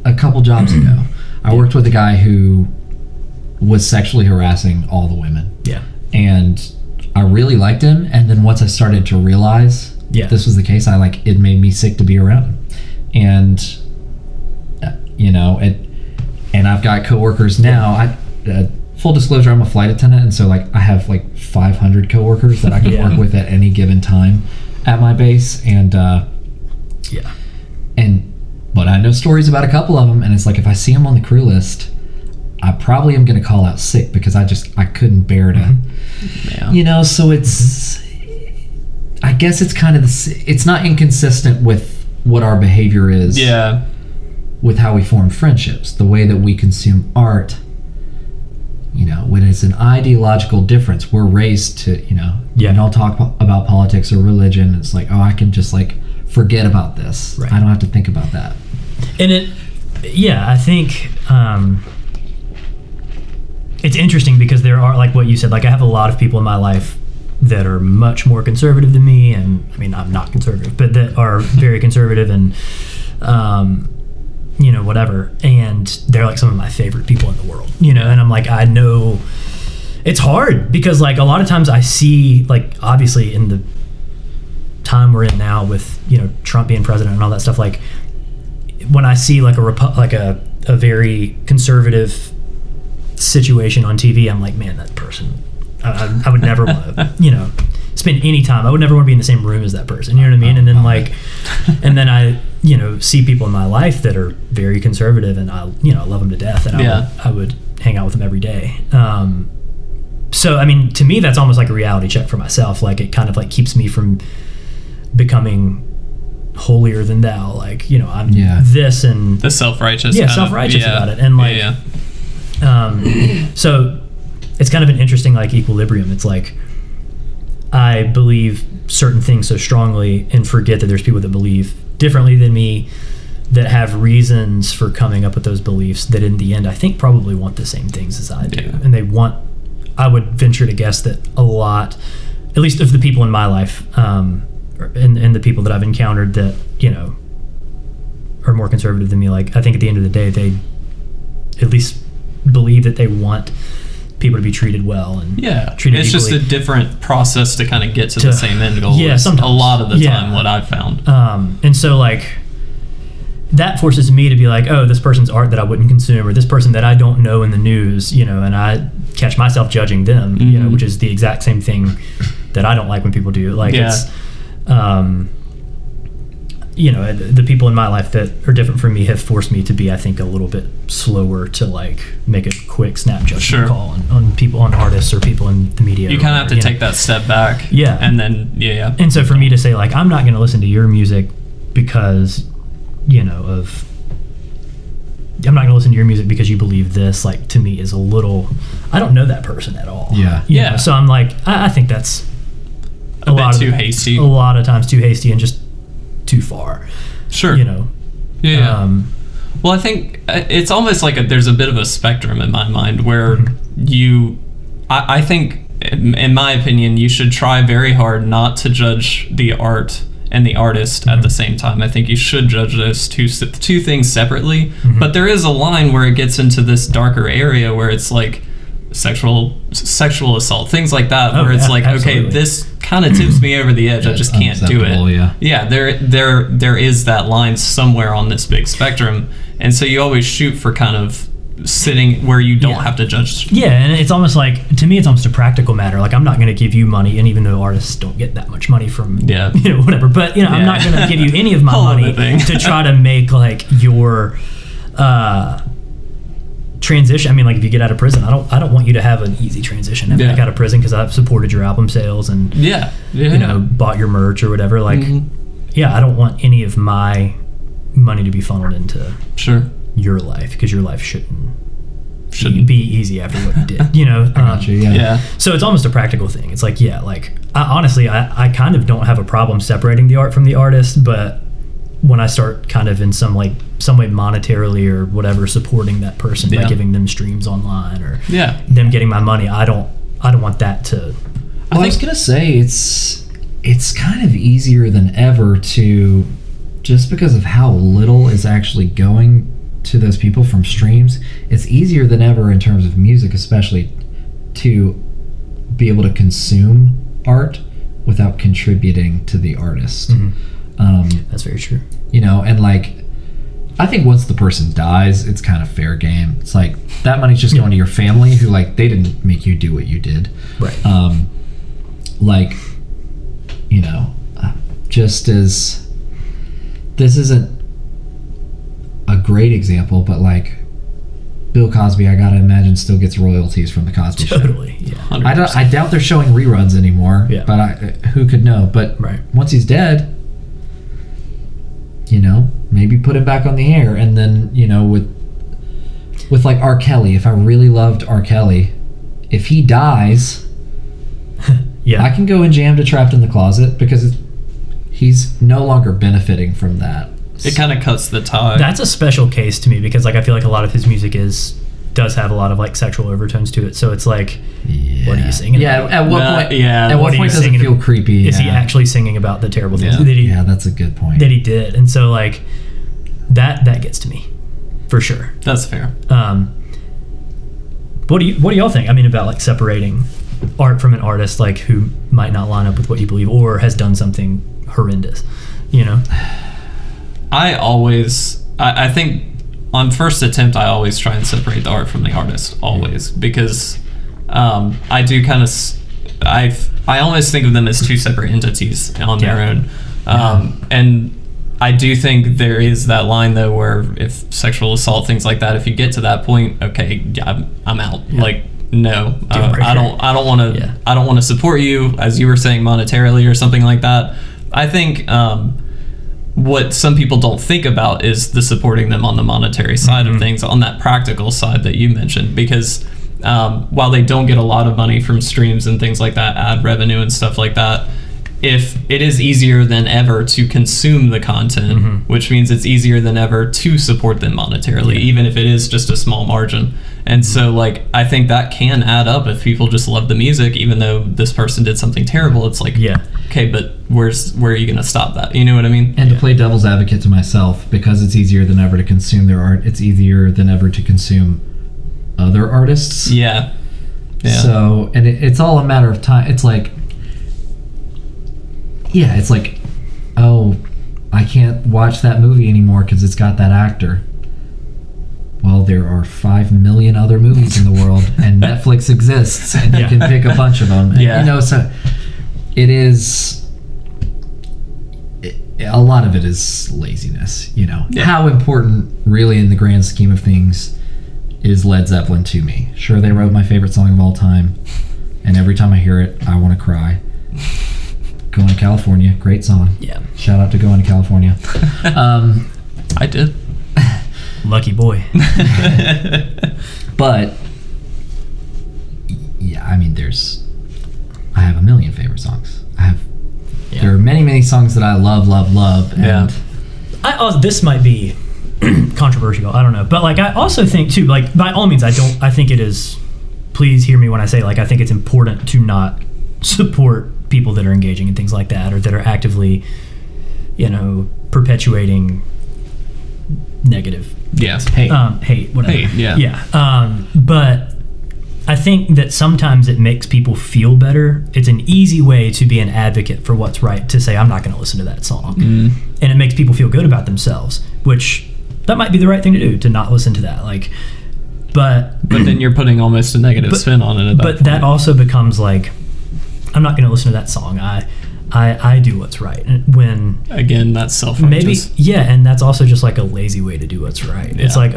a couple jobs ago, I worked with a guy who was sexually harassing all the women, Yeah. and I really liked him. And then once I started to realize this was the case, it made me sick to be around him. And and I've got coworkers now. Full disclosure, I'm a flight attendant, and so like I have like 500 coworkers that I can work with at any given time at my base, and but I know stories about a couple of them, and it's like if I see them on the crew list, I probably am going to call out sick because I couldn't bear to, So it's, I guess it's kind of it's not inconsistent with what our behavior is. Yeah. With how we form friendships, the way that we consume art. When it's an ideological difference, we're raised to, we don't talk about politics or religion. It's like, I can just like forget about this. Right. I don't have to think about that. And I think it's interesting because there are, like what you said, like I have a lot of people in my life that are much more conservative than me, and I mean I'm not conservative, but that are very conservative and whatever, and they're like some of my favorite people in the world, and I'm like, I know it's hard because like a lot of times I see, like obviously in the time we're in now with Trump being president and all that stuff, like when I see like a very conservative situation on TV, I'm like, man, that person, I would never want to spend any time. I would never want to be in the same room as that person. You know what I mean? And then like, and then I see people in my life that are very conservative, and I love them to death, and I would hang out with them every day. So I mean, to me, that's almost like a reality check for myself. Like it kind of like keeps me from becoming holier than thou. Like I'm this and the self-righteous. Self-righteous about it, and like so it's kind of an interesting like equilibrium. It's like I believe certain things so strongly and forget that there's people that believe differently than me, that have reasons for coming up with those beliefs, that in the end I think probably want the same things as I do. And I would venture to guess that a lot, at least of the people in my life, and the people that I've encountered that are more conservative than me, like I think at the end of the day they at least believe that they want people to be treated well and treated it's equally. just a different process to kind of get to the same end goal. Sometimes. A lot of the time what I've found. And so like that forces me to be like, oh, this person's art that I wouldn't consume, or this person that I don't know in the news, and I catch myself judging them, which is the exact same thing that I don't like when people do. Like it's the people in my life that are different from me have forced me to be, I think, a little bit slower to like make a quick snap judgment call on people, on artists or people in the media. You kind of have to take that step back. And then, And so for me to say like, I'm not going to listen to your music because, I'm not going to listen to your music because you believe this, like to me is a little, I don't know that person at all. So I'm like, I think that's a bit too hasty. A lot of times too hasty and just too far. Sure. You know. Yeah. Well, I think it's almost like there's a bit of a spectrum in my mind where I think, in my opinion, you should try very hard not to judge the art and the artist at the same time. I think you should judge those two things separately. But there is a line where it gets into this darker area where it's like sexual assault, things like that, where it's like, absolutely. Okay, this kind of tips me over the edge. I just can't do it. Yeah, there is that line somewhere on this big spectrum, and so you always shoot for kind of sitting where you don't have to judge. Yeah, and it's almost like, to me, it's almost a practical matter. Like, I'm not going to give you money, and even though artists don't get that much money from, whatever, but, I'm not going to give you any of my money to try to make, like, your transition. I mean, like, if you get out of prison, I don't want you to have an easy transition and back out of prison because I've supported your album sales and, bought your merch or whatever. Like, I don't want any of my money to be funneled into your life, because your life shouldn't be easy after what you did. So it's almost a practical thing. It's like, I kind of don't have a problem separating the art from the artist, but when I start kind of in some way monetarily or whatever supporting that person by giving them streams online or them getting my money, I don't want that to. I was gonna say it's kind of easier than ever to, just because of how little is actually going to those people from streams, it's easier than ever in terms of music especially to be able to consume art without contributing to the artist. That's very true. And like, I think once the person dies, it's kind of fair game. It's like, that money's just going to your family who, like, they didn't make you do what you did. Right. Just as this isn't a great example, but like Bill Cosby, I gotta imagine, still gets royalties from the Cosby Show. Totally, yeah. I doubt they're showing reruns anymore. Yeah. But who could know? But once he's dead, maybe put him back on the air, and then with like R. Kelly, if I really loved R. Kelly, if he dies, I can go and jam to Trapped in the Closet because he's no longer benefiting from that. It kind of cuts the tie. That's a special case to me because, like, I feel like a lot of his music does have a lot of like sexual overtones to it. So it's like, what are you singing about? At what point? Yeah. At what point does it feel creepy? Is he actually singing about the terrible things that he? Yeah, that's a good point. That he did, and so like that gets to me, for sure. That's fair. What do y'all think? I mean, about like separating art from an artist, like who might not line up with what you believe or has done something horrendous, I think on first attempt, I always try and separate the art from the artist, always, because I do kind of, I almost think of them as two separate entities on their own. And I do think there is that line though, where if sexual assault, things like that, if you get to that point, okay, I'm out. Yeah. Like, no, I don't want to support you, as you were saying, monetarily or something like that. I think what some people don't think about is the supporting them on the monetary side of things, on that practical side that you mentioned, because while they don't get a lot of money from streams and things like that, ad revenue and stuff like that, if it is easier than ever to consume the content, which means it's easier than ever to support them monetarily, even if it is just a small margin. And so, like, I think that can add up if people just love the music, even though this person did something terrible. It's like, okay, but where are you going to stop that? You know what I mean? And to play devil's advocate to myself, because it's easier than ever to consume their art, it's easier than ever to consume other artists. Yeah. So, and it's all a matter of time. It's like, oh, I can't watch that movie anymore because it's got that actor. Well, there are 5 million other movies in the world, and Netflix exists, and you can pick a bunch of them. And, so it is. A lot of it is laziness. How important, really, in the grand scheme of things, is Led Zeppelin to me? Sure, they wrote my favorite song of all time, and every time I hear it, I want to cry. Going to California, great song. Yeah. Shout out to Going to California. I did. Lucky boy. But I mean, I have a million favorite songs. There are many, many songs that I love, and this might be controversial, I don't know, but like I also think too, like by all means, I think it is, please hear me when I say, like, I think it's important to not support people that are engaging in things like that, or that are actively, perpetuating negative hate, whatever. But I think that sometimes it makes people feel better. It's an easy way to be an advocate for what's right, to say, I'm not going to listen to that song. And it makes people feel good about themselves, which that might be the right thing to do, to not listen to that. Like, but then you're putting almost a negative spin on it. But that also becomes like, I'm not going to listen to that song. I do what's right. And when again, that's self-righteous. Maybe, and that's also just like a lazy way to do what's right. It's like,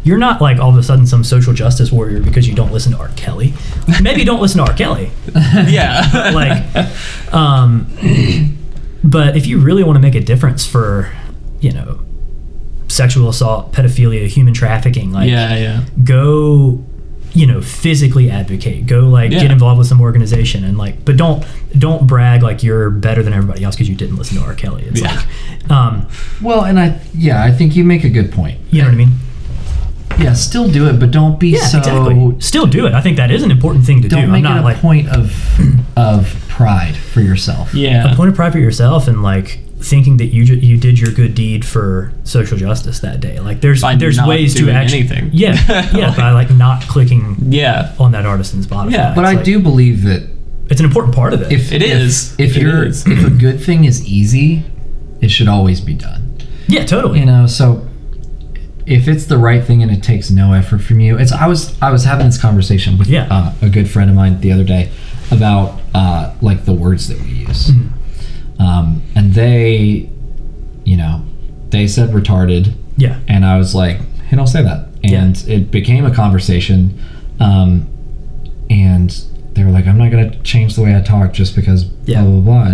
you're not like all of a sudden some social justice warrior because you don't listen to R. Kelly. Maybe you don't listen to R. Kelly. But if you really want to make a difference for, sexual assault, pedophilia, human trafficking, go, physically advocate. Go get involved with some organization, and but don't brag like you're better than everybody else because you didn't listen to R. Kelly. It's I think you make a good point. You know what I mean? Yeah, still do it, but don't be so. Exactly. Still do it. I think that is an important thing to do. Don't make it a point of pride for yourself. Yeah, a point of pride for yourself, and thinking that you did your good deed for social justice that day. Like there's ways to actually anything. By not clicking on that artist's Spotify. Yeah, but I do believe that it's an important part of it. If a good thing is easy, it should always be done. Yeah, totally. So if it's the right thing and it takes no effort from you, I was having this conversation with a good friend of mine the other day about the words that we use. And they said retarded. Yeah. And I was like, hey, don't say that. And it became a conversation. And they were like, I'm not going to change the way I talk just because blah, blah, blah.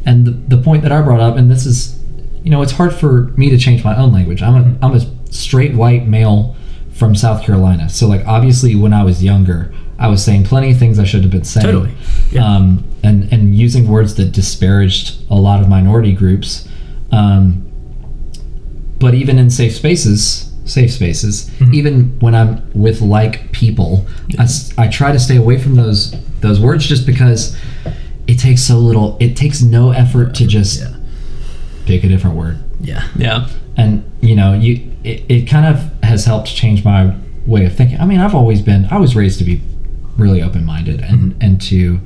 And the point that I brought up, and this is, it's hard for me to change my own language. I'm a straight white male from South Carolina. So obviously when I was younger, I was saying plenty of things I shouldn't have been saying. Totally. Yeah. And using words that disparaged a lot of minority groups. But even in safe spaces, even when I'm with people, I try to stay away from those words just because it takes no effort to just pick a different word. Yeah. Yeah. And it kind of has helped change my way of thinking. I mean, I was raised to be really open-minded and to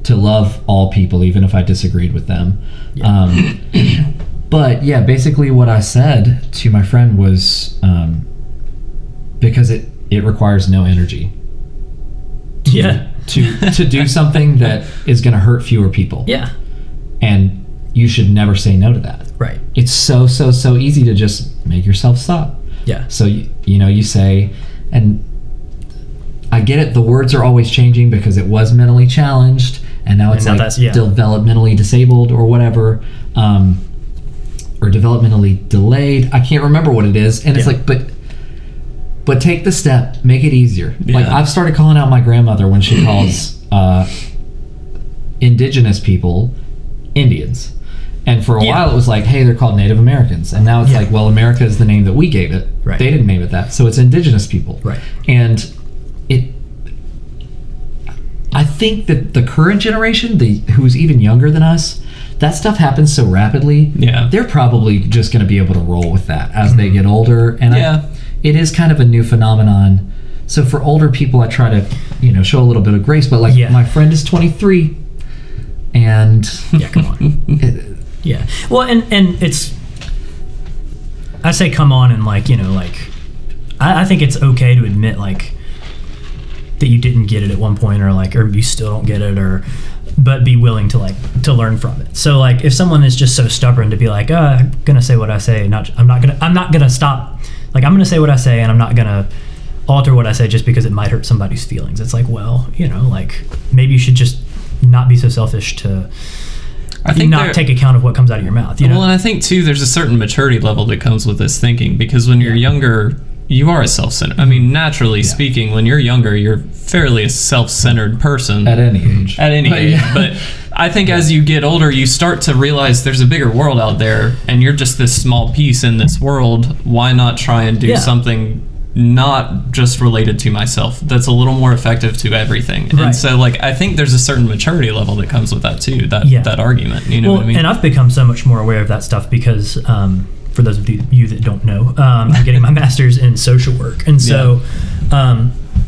love all people, even if I disagreed with them. Yeah. But basically what I said to my friend was, because it requires no energy to do something that is going to hurt fewer people. Yeah. And you should never say no to that. Right. It's so easy to just make yourself stop. Yeah. So you say, and I get it, the words are always changing because it was mentally challenged and now it's developmentally disabled or whatever, or developmentally delayed. I can't remember what it is. And it's but take the step, make it easier. Yeah. I've started calling out my grandmother when she calls indigenous people Indians. And for a while it was hey, they're called Native Americans. And now it's America is the name that we gave it. Right. They didn't name it that. So it's indigenous people. Right. And I think that the current generation, who's even younger than us, that stuff happens so rapidly. Yeah. They're probably just going to be able to roll with that as they get older. And it is kind of a new phenomenon. So for older people, I try to, show a little bit of grace. But my friend is 23, and come on. Well, and it's, I say come on, and I think it's okay to admit that you didn't get it at one point, or you still don't get it, but be willing to learn from it. So if someone is just so stubborn to be I'm gonna say what I say, I'm not gonna stop. I'm gonna say what I say, and I'm not gonna alter what I say just because it might hurt somebody's feelings. It's maybe you should just not be so selfish to take account of what comes out of your mouth. Well, and I think too, there's a certain maturity level that comes with this thinking, because when you're younger, you are a self-centered. I mean, naturally speaking, when you're younger, you're fairly a self-centered person. At any age. At any age. But I think as you get older, you start to realize there's a bigger world out there, and you're just this small piece in this world. Why not try and do something not just related to myself that's a little more effective to everything? Right. And so, like, I think there's a certain maturity level that comes with that too, that argument, you know what I mean? And I've become so much more aware of that stuff because for those of you that don't know, I'm getting my master's in social work, and so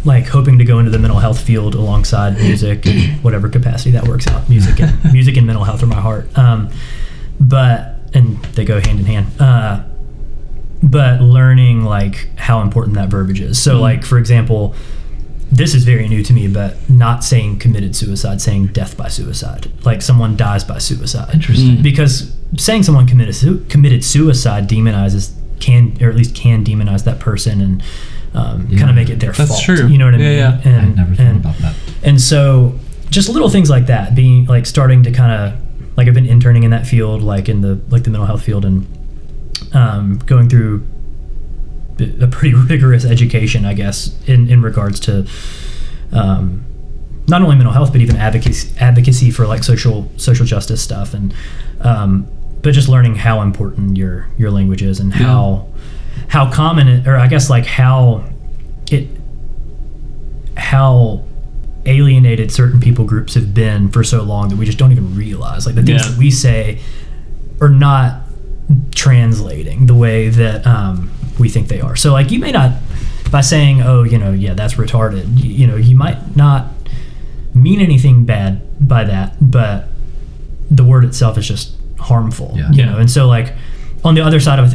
like hoping to go into the mental health field alongside music in whatever capacity that works out. Music and mental health are my heart, and they go hand in hand. But learning like how important that verbiage is. So like, for example, this is very new to me, but not saying committed suicide, saying death by suicide, like someone dies by suicide. Interesting. Because saying someone committed suicide demonizes, can demonize that person and kind of make it their fault. That's true. You know what I mean? Yeah. And, I never thought about that. And so just little things like that, being like starting to kind of, like I've been interning in that field, like in the mental health field, and going through a pretty rigorous education, I guess, in regards to not only mental health but even advocacy for like social justice stuff, and but just learning how important your language is and how common it, or I guess like how alienated certain people groups have been for so long that we just don't even realize, like the things that we say are not translating the way that we think they are. So like you may not, by saying, oh, that's retarded, you might not mean anything bad by that, but the word itself is just harmful. And so like on the other side of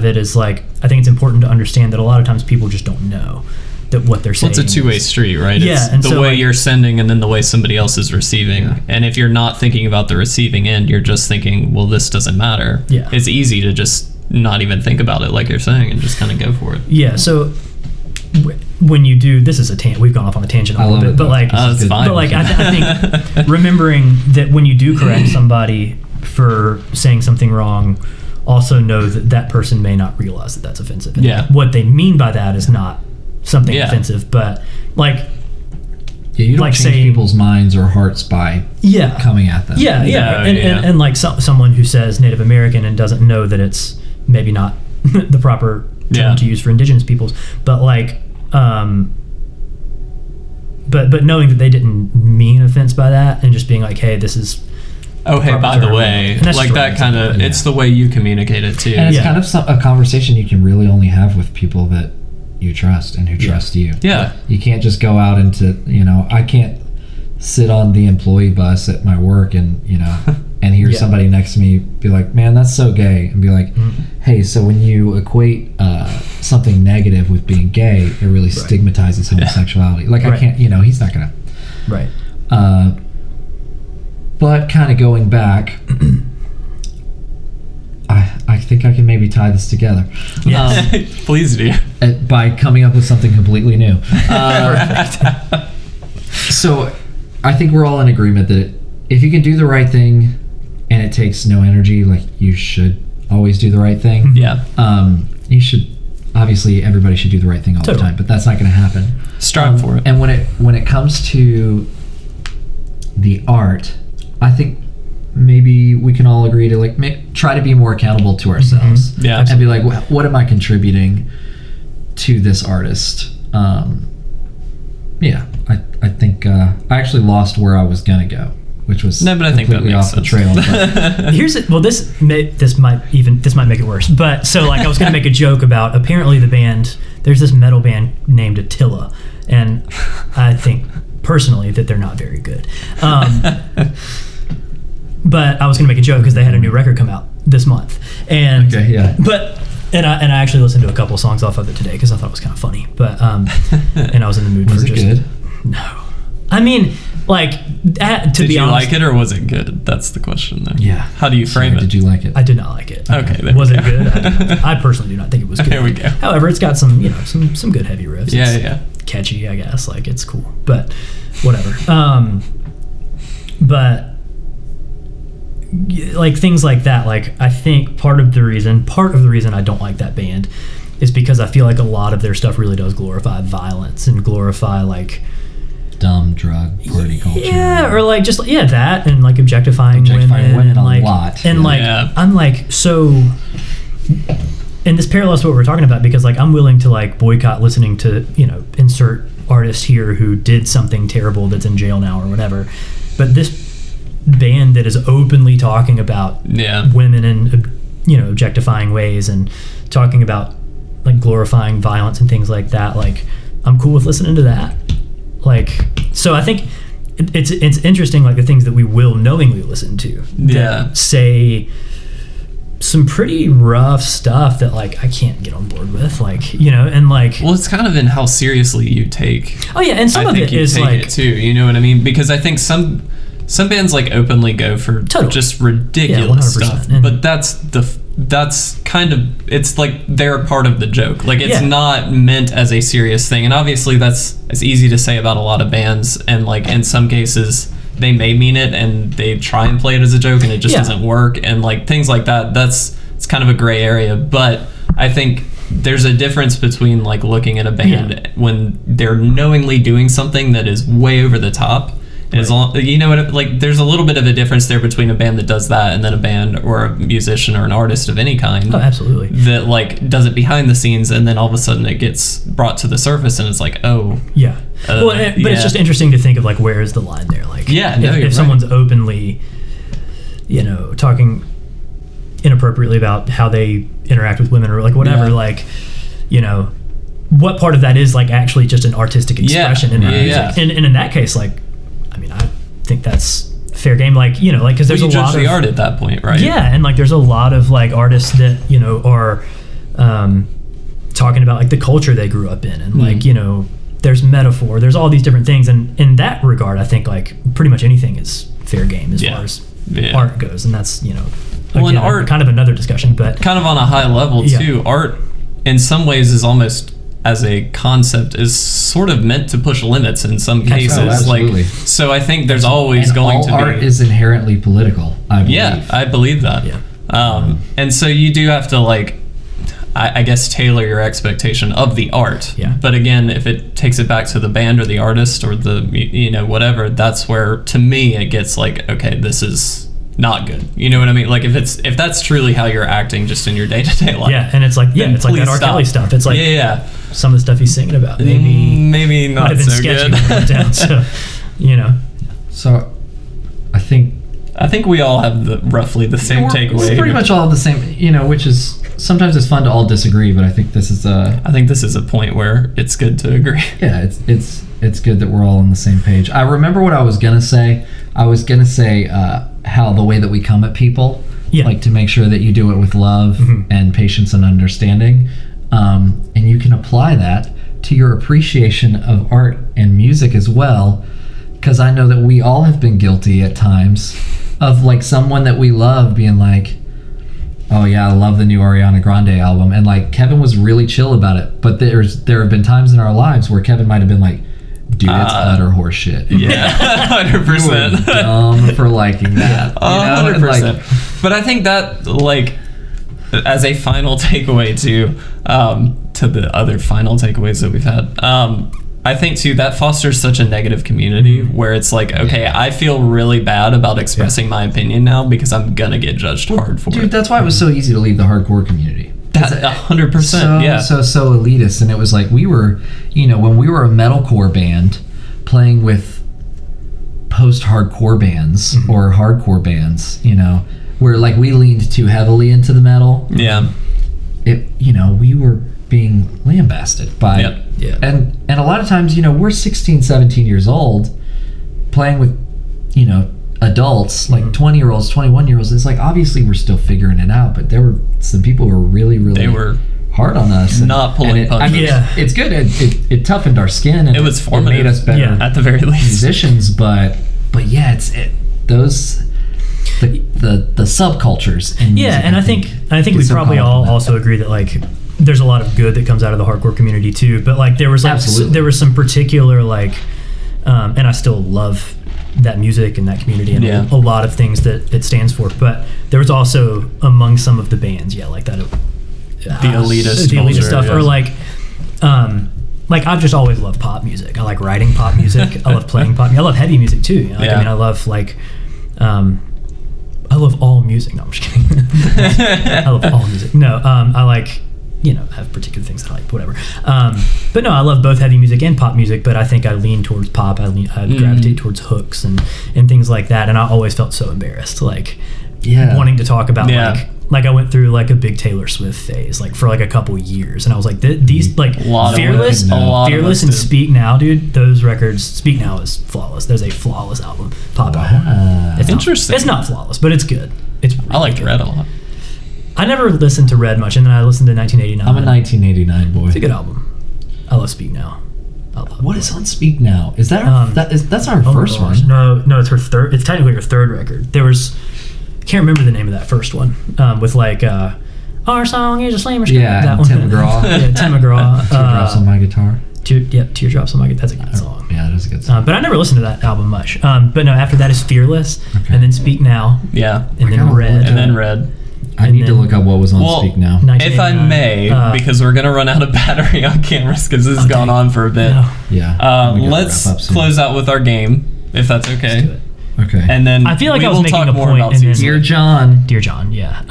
it is like, I think it's important to understand that a lot of times people just don't know that what they're saying. Well, it's a two-way street, right? Yeah, it's and the so, way like, you're sending and then the way somebody else is receiving. And if you're not thinking about the receiving end, you're just thinking, well, this doesn't matter. It's easy to just not even think about it, like you're saying, and just kind of go for it. So when you do, this is we've gone off on a tangent a little bit, but like, it's fine. But like, I think remembering that when you do correct somebody for saying something wrong, also know that person may not realize that that's offensive. And what they mean by that is not something offensive, but like, you don't like change people's minds or hearts by coming at them. And like someone who says Native American and doesn't know that it's maybe not the proper term to use for indigenous peoples, but like but knowing that they didn't mean offense by that, and just being like, hey, this is by the way, like that kind of, it's the way you communicate it too. And it's kind of a conversation you can really only have with people that you trust and who trust you. You can't just go out into, I can't sit on the employee bus at my work and and hear somebody next to me be like, man, that's so gay, and be like, hey, so when you equate something negative with being gay, it really stigmatizes homosexuality. Like I can't, he's not gonna but kind of going back, I think I can maybe tie this together. Please do. By coming up with something completely new. So I think we're all in agreement that if you can do the right thing and it takes no energy, like you should always do the right thing. You should, obviously everybody should do the right thing all the time, but that's not going to happen. Strive for it. And when it comes to the art, I think maybe we can all agree to like try to be more accountable to ourselves. And be like, what am I contributing to this artist? I think I actually lost where I was gonna go, which was completely off the trail. This might make it worse. But so like I was gonna make a joke about, apparently the band, there's this metal band named Attila, and I think personally that they're not very good. But I was gonna make a joke because they had a new record come out this month, and and I actually listened to a couple songs off of it today because I thought it was kind of funny. But and I was in the mood was for it just good? No, I mean, like to be honest, did you like it or was it good? That's the question though. How do you frame it? Did you like it? I did not like it. Okay. Was it good? I personally do not think it was good. There we go. However, it's got some some good heavy riffs. It's catchy, I guess. Like it's cool, but whatever. But like things like that, like I think part of the reason I don't like that band is because I feel like a lot of their stuff really does glorify violence and glorify like dumb drug party culture. Yeah, or like just that, and like objectifying women a like, lot. And like I'm like so. And this parallels to what we're talking about, because like I'm willing to like boycott listening to insert artist here who did something terrible that's in jail now or whatever, but this band that is openly talking about women in objectifying ways and talking about like glorifying violence and things like that, like I'm cool with listening to that. Like, so I think it's interesting, like the things that we will knowingly listen to that say some pretty rough stuff that like I can't get on board with, like and like, well, it's kind of in how seriously you take. Oh yeah, and some I of think it you is take like it too. You know what I mean? Because I think some bands like openly go for just ridiculous stuff, but that's kind of, it's like they're a part of the joke. Like it's not meant as a serious thing, and obviously it's easy to say about a lot of bands, and like in some cases they may mean it and they try and play it as a joke and it just doesn't work, and like things like that. It's kind of a gray area, but I think there's a difference between like looking at a band when they're knowingly doing something that is way over the top. And as long, there's a little bit of a difference there between a band that does that and then a band or a musician or an artist of any kind. Oh, absolutely. That like does it behind the scenes, and then all of a sudden it gets brought to the surface, and it's like, oh. Yeah. But it's just interesting to think of like, where is the line there? Like, if someone's openly, talking inappropriately about how they interact with women or like whatever, like, what part of that is like actually just an artistic expression in music? And in that case, like, I mean, I think that's fair game. Like, like, because there's a lot of the art at that point, right? Yeah, and like there's a lot of like artists that are talking about like the culture they grew up in, and like there's metaphor, there's all these different things, and in that regard, I think like pretty much anything is fair game as far as art goes, and that's and art, kind of another discussion, but kind of on a high level too. Art, in some ways, is almost, as a concept, is sort of meant to push limits in some cases. Absolutely. Like, so I think there's always going to be. Art is inherently political, I believe. Yeah, I believe that. Yeah. And so you do have to like, I guess, tailor your expectation of the art. Yeah. But again, if it takes it back to the band or the artist or the whatever, that's where, to me, it gets like, okay, this is not good. You know what I mean? Like if that's truly how you're acting just in your day-to-day life. Yeah, and it's like it's like that R. Kelly stuff. It's like some of the stuff he's singing about maybe not might have been so sketchy good. Down, so So I think we all have roughly the same takeaway. It's pretty much all the same, which is sometimes it's fun to all disagree, but I think this is a point where it's good to agree. Yeah, it's good that we're all on the same page. I remember what I was gonna say. I was gonna say how the way that we come at people, like to make sure that you do it with love and patience and understanding, and you can apply that to your appreciation of art and music as well, because I know that we all have been guilty at times of like someone that we love being like, oh yeah, I love the new Ariana Grande album, and like Kevin was really chill about it, but there have been times in our lives where Kevin might have been like, dude, it's utter horseshit. Yeah, 100%. You were dumb for liking that. 100%. But I think that, like, as a final takeaway to the other final takeaways that we've had, I think too that fosters such a negative community where it's like, okay, I feel really bad about expressing my opinion now because I'm gonna get judged hard for it. Dude, that's why it was so easy to leave the hardcore community. That 100%, so elitist, and it was like we were, when we were a metalcore band playing with post-hardcore bands or hardcore bands, where like we leaned too heavily into the metal. Yeah. We were being lambasted by and a lot of times, we're 16, 17 years old playing with, adults, like 20-year-olds, 21-year-olds. It's like, obviously we're still figuring it out, but there were some people who were really hard on us. Not pulling punches. I mean, it's good. It toughened our skin, and it was formative. It made us better at the very least musicians, but yeah, those the subcultures in music, and I think we probably all also agree that like there's a lot of good that comes out of the hardcore community too, but like there was some particular like and I still love that music and that community and a lot of things that it stands for, but there was also among some of the bands like that elitist stuff, yeah. or like I've just always loved pop music. I like writing pop music. I love playing pop music. I love heavy music too. You know? Yeah. I mean, I love I love all music. No, I'm just kidding. I love all music. No, I like, have particular things that I like, whatever. But no, I love both heavy music and pop music, but I think I lean towards pop. I gravitate towards hooks and things like that. And I always felt so embarrassed, wanting to talk about like I went through like a big Taylor Swift phase, like for like a couple years, and I was like, these like Fearless and Speak Now, dude. Those records, Speak Now is flawless. There's a flawless album, pop album. It's interesting. It's not flawless, but it's good. It's really I liked good. Red a lot. I never listened to Red much, and then I listened to 1989. I'm a 1989 boy. It's a good album. I love Speak Now. What is on Speak Now? Is that that's our first one? No, it's her third. It's technically her third record. I can't remember the name of that first one. With like our song is a slammer. Yeah, that one. Tim McGraw. Yeah, Tim McGraw. Teardrops on my guitar. Teardrops on my guitar. That's a good song. Yeah, that is a good song. But I never listened to that album much. But no, after that is Fearless, and then Speak Now, Yeah. and then Red, And then Red. I need to look up what was on Speak Now. If I may, because we're gonna run out of battery on cameras because this has gone on for a bit. No. Yeah. Let's close out with our game, if that's okay. Let's do it. Okay. And then I feel like we I was will making talk a more point about and then- season. Dear John. Dear John, yeah.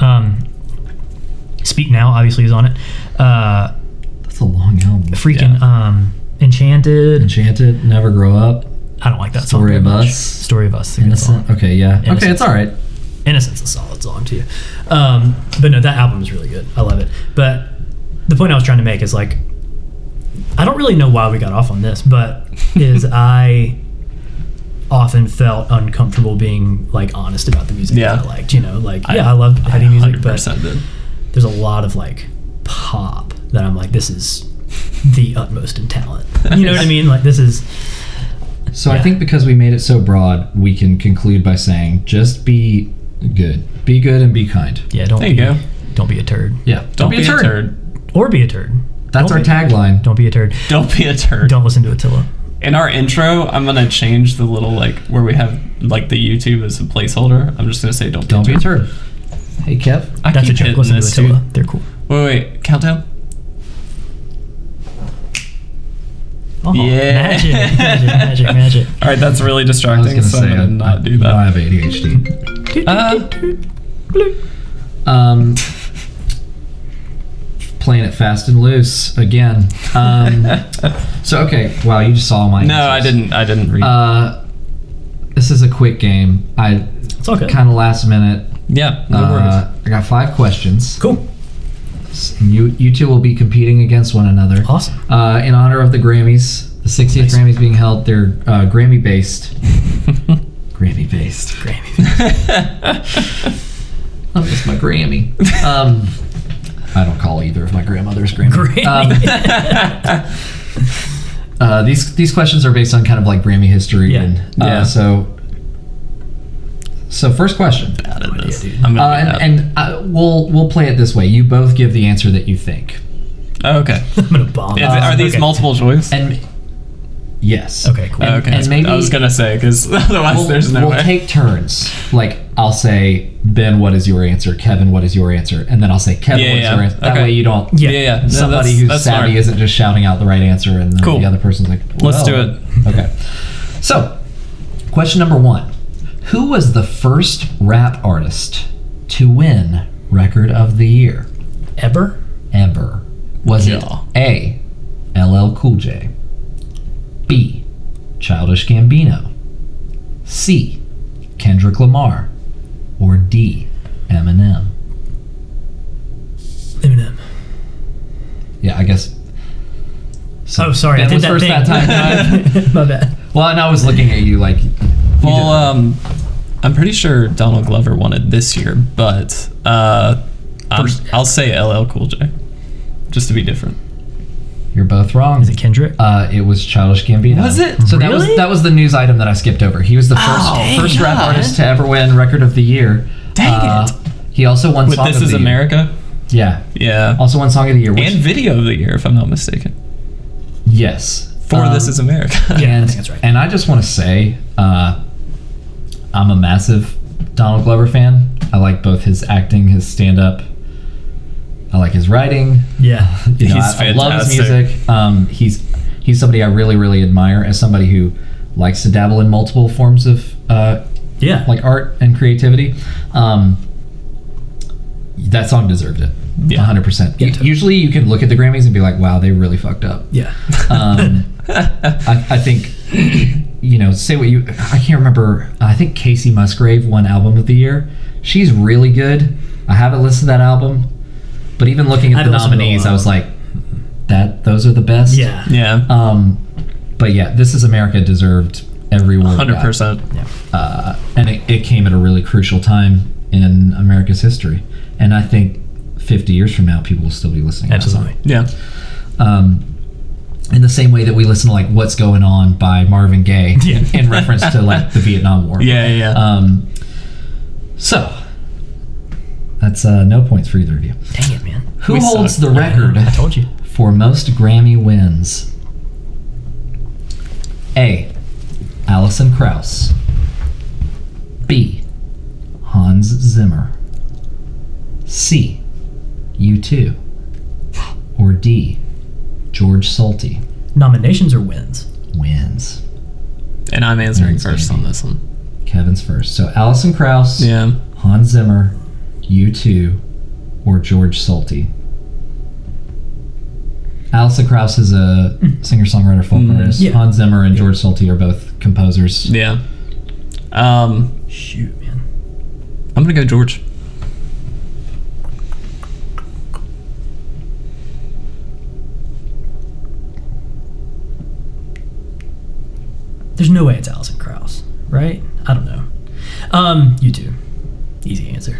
Speak Now obviously is on it. That's a long album. Freaking Enchanted. Enchanted, Never Grow Up. I don't like that Story song. of very much. Us. Story of Us. Is a good song. Innocent. Okay, yeah. Innocent. Okay, it's all right. Innocence is a solid song too. But no, that album is really good. I love it. But the point I was trying to make is like, I don't really know why we got off on this, but is I often felt uncomfortable being like honest about the music that I liked. I loved heavy music, but did. there's a lot of like pop that I'm like, this is the utmost in talent. You know what I mean? Like this is. So I think because we made it so broad, we can conclude by saying just be good. Be good and be kind. Yeah, don't be a turd. Yeah. Don't be a turd. Or be a turd. That's our tagline. Don't be a turd. Don't be a turd. Don't listen to Attila. In our intro, I'm gonna change the little where we have the YouTube as a placeholder. I'm just gonna say don't be a turd. Hey Kev. I That's a keep joke. hitting Listen to this Attila. too. They're cool. Wait, countdown. Oh, Yeah. Magic. All right, that's really I was distracting. gonna So say I'm gonna not do that. I have ADHD. Playing it fast and loose again. So okay, wow, you just saw my. No, answers. I didn't read. This is a quick game. It's all good. Kind of last minute. Yeah, no worries. I got 5 questions. Cool. And you two will be competing against one another. Awesome. In honor of the Grammys, the 60th Grammys being held, they're Grammy based. Grammy based. I miss my Grammy. I don't call either of my grandmothers Grammy. These questions are based on kind of like Grammy history. Yeah. And, so first question. Bad at this. dude. I'm gonna We'll play it this way. You both give the answer that you think. Oh, okay. I'm gonna bomb. Are these Okay. multiple choice? And yes. Okay, cool. Okay. And maybe I was gonna say because otherwise there's no we'll way. take turns. Like I'll say, Ben, what is your answer? Kevin, what is your answer? And then I'll say, Kevin, what is your answer? That Okay. way you don't. Yeah. No, Somebody that's who's savvy smart. isn't just shouting out the right answer, and then Cool. the other person's like, Let's do "Well." it. Okay. So, question number 1: who was the first rap artist to win Record of the Year Ever? ever? Was it Yeah. A, LL Cool J, B, Childish Gambino, C, Kendrick Lamar, or D, Eminem? Eminem. Yeah, I guess. So Oh, sorry. Ben I did was that first thing. that time. My bad. Well, and I was looking at you like. Well, I'm pretty sure Donald Glover won it this year, but I'll say LL Cool J, just to be different. You're both wrong. Is it Kendrick? It was Childish Gambino. Was it? So Really? that was the news item that I skipped over. He was the first rap artist to ever win Record of the Year. Dang it. He also won With Song This of Is the Year. America? Yeah. Yeah. Also won Song of the Year. Which, And Video of the Year, if I'm not mistaken. yes. For This Is America. Yeah, and, I think that's right. And I just want to say, I'm a massive Donald Glover fan. I like both his acting, his stand-up. I like his writing. Yeah. You know, He's I love his fantastic. music. He's somebody I really, really admire as somebody who likes to dabble in multiple forms of like art and creativity. That song deserved it. Yeah. 100%. Yeah, totally. Usually you can look at the Grammys and be like, wow, they really fucked up. Yeah. I think, you know, I can't remember. I think Casey Musgrave won Album of the Year. She's really good. I haven't listened to that album, but even looking at the nominees, I was like, those are the best. Yeah. Yeah. But yeah, This Is America deserved every word. 100%. Yeah. And it came at a really crucial time in America's history. And I think 50 years from now, people will still be listening to that song. Yeah. In the same way that we listen to like What's Going On by Marvin Gaye in reference to like the Vietnam War. Yeah. So that's no points for either of you. Dang it, man. Who We holds suck. the record I told you. for most Grammy wins? A. Alison Krauss. B. Hans Zimmer. C. U2. Or D. George Solti. Nominations or wins? Wins. And I'm answering Wins, first baby. on this one. Kevin's first. So Alison Krauss, Yeah. Hans Zimmer, U2, or George Solti. Alison Krauss is a singer-songwriter, folk artist. Yeah. Hans Zimmer and George Solti are both composers. Yeah. Shoot, man. I'm gonna go George. There's no way it's Alison Krauss, right? I don't know. U2. Easy answer.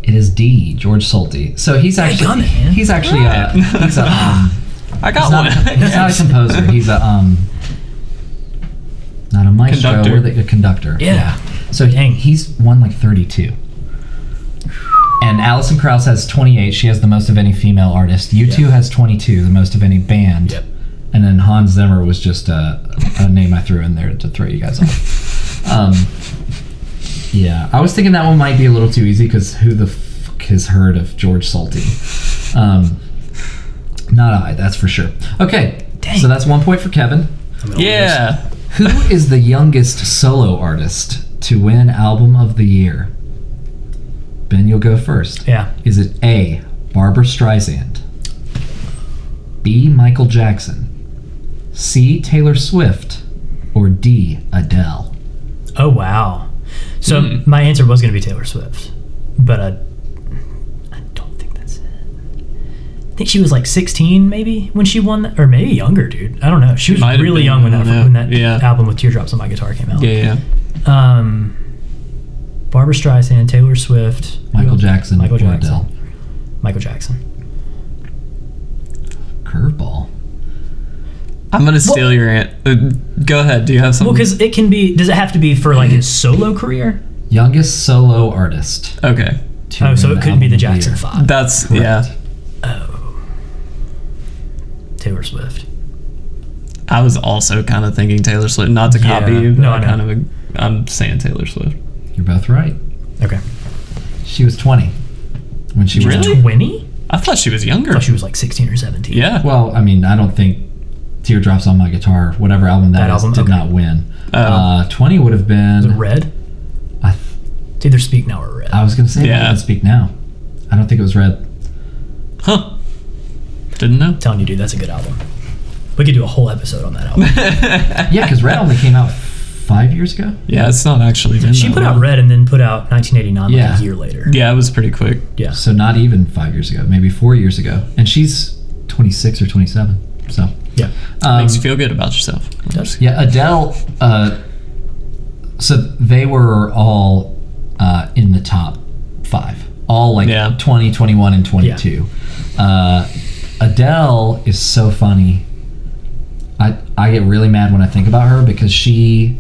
It is D, George Solti. So he's actually got it, man. he's actually he's a I got he's not, one. he's not a composer. He's a not a maestro, Conductor. a conductor. Yeah. So Dang. he's won like 32. And Alison Krauss has 28. She has the most of any female artist. U2 has 22, the most of any band. Yep. And then Hans Zimmer was just a name I threw in there to throw you guys off. Yeah, I was thinking that one might be a little too easy because who the fuck has heard of George Solti? Not I, that's for sure. Okay, Dang. so that's 1 point for Kevin. Yeah. Who is the youngest solo artist to win Album of the Year? Ben, you'll go first. Yeah. Is it A, Barbra Streisand, B, Michael Jackson, C, Taylor Swift, or D, Adele? Oh, wow. So my answer was going to be Taylor Swift, but I don't think that's it. I think she was like 16 maybe when she won that, or maybe younger, dude. I don't know. She was Might have really been, young when that yeah. album with Teardrops on My Guitar came out. Yeah. Barbra Streisand, Taylor Swift, Michael Jackson, Michael or Jackson. Adele? Michael Jackson. Curveball. I'm gonna steal your go ahead. Do you have something? Well, because it can be. Does it have to be for like his solo career? Youngest solo artist. Okay. to Oh, so win it couldn't be the Album of Jackson Year. 5. That's Correct. yeah. Oh. Taylor Swift. I was also kind of thinking Taylor Swift, not to Yeah. copy you, but No, I know. I'm saying Taylor Swift. You're both right. Okay. She was 20 when she won. Really? 20? I thought she was I younger. thought she was like 16 or 17. Yeah. Well, I mean, I don't think Teardrops on My Guitar, whatever album that is, album? did Okay. not win. Oh. 20 would have Was it been. Red? I, It's either Speak Now or Red. I was going to say, Yeah. Let's Speak Now. I don't think it was Red. Huh. Didn't know. I'm telling you, dude, that's a good album. We could do a whole episode on that album. Yeah, because Red only came out 5 years ago. Yeah, it's not actually been She that put out long. Red and then put out 1989 like Yeah. a year later. Yeah, it was pretty quick. Yeah. So not even 5 years ago, maybe 4 years ago. And she's 26 or 27. So Yeah. Makes you feel good about yourself. Does. yeah, Adele. So they were all in the top 5, all like Yeah. 20, 21, and 22. Adele is so funny. I get really mad when I think about her because she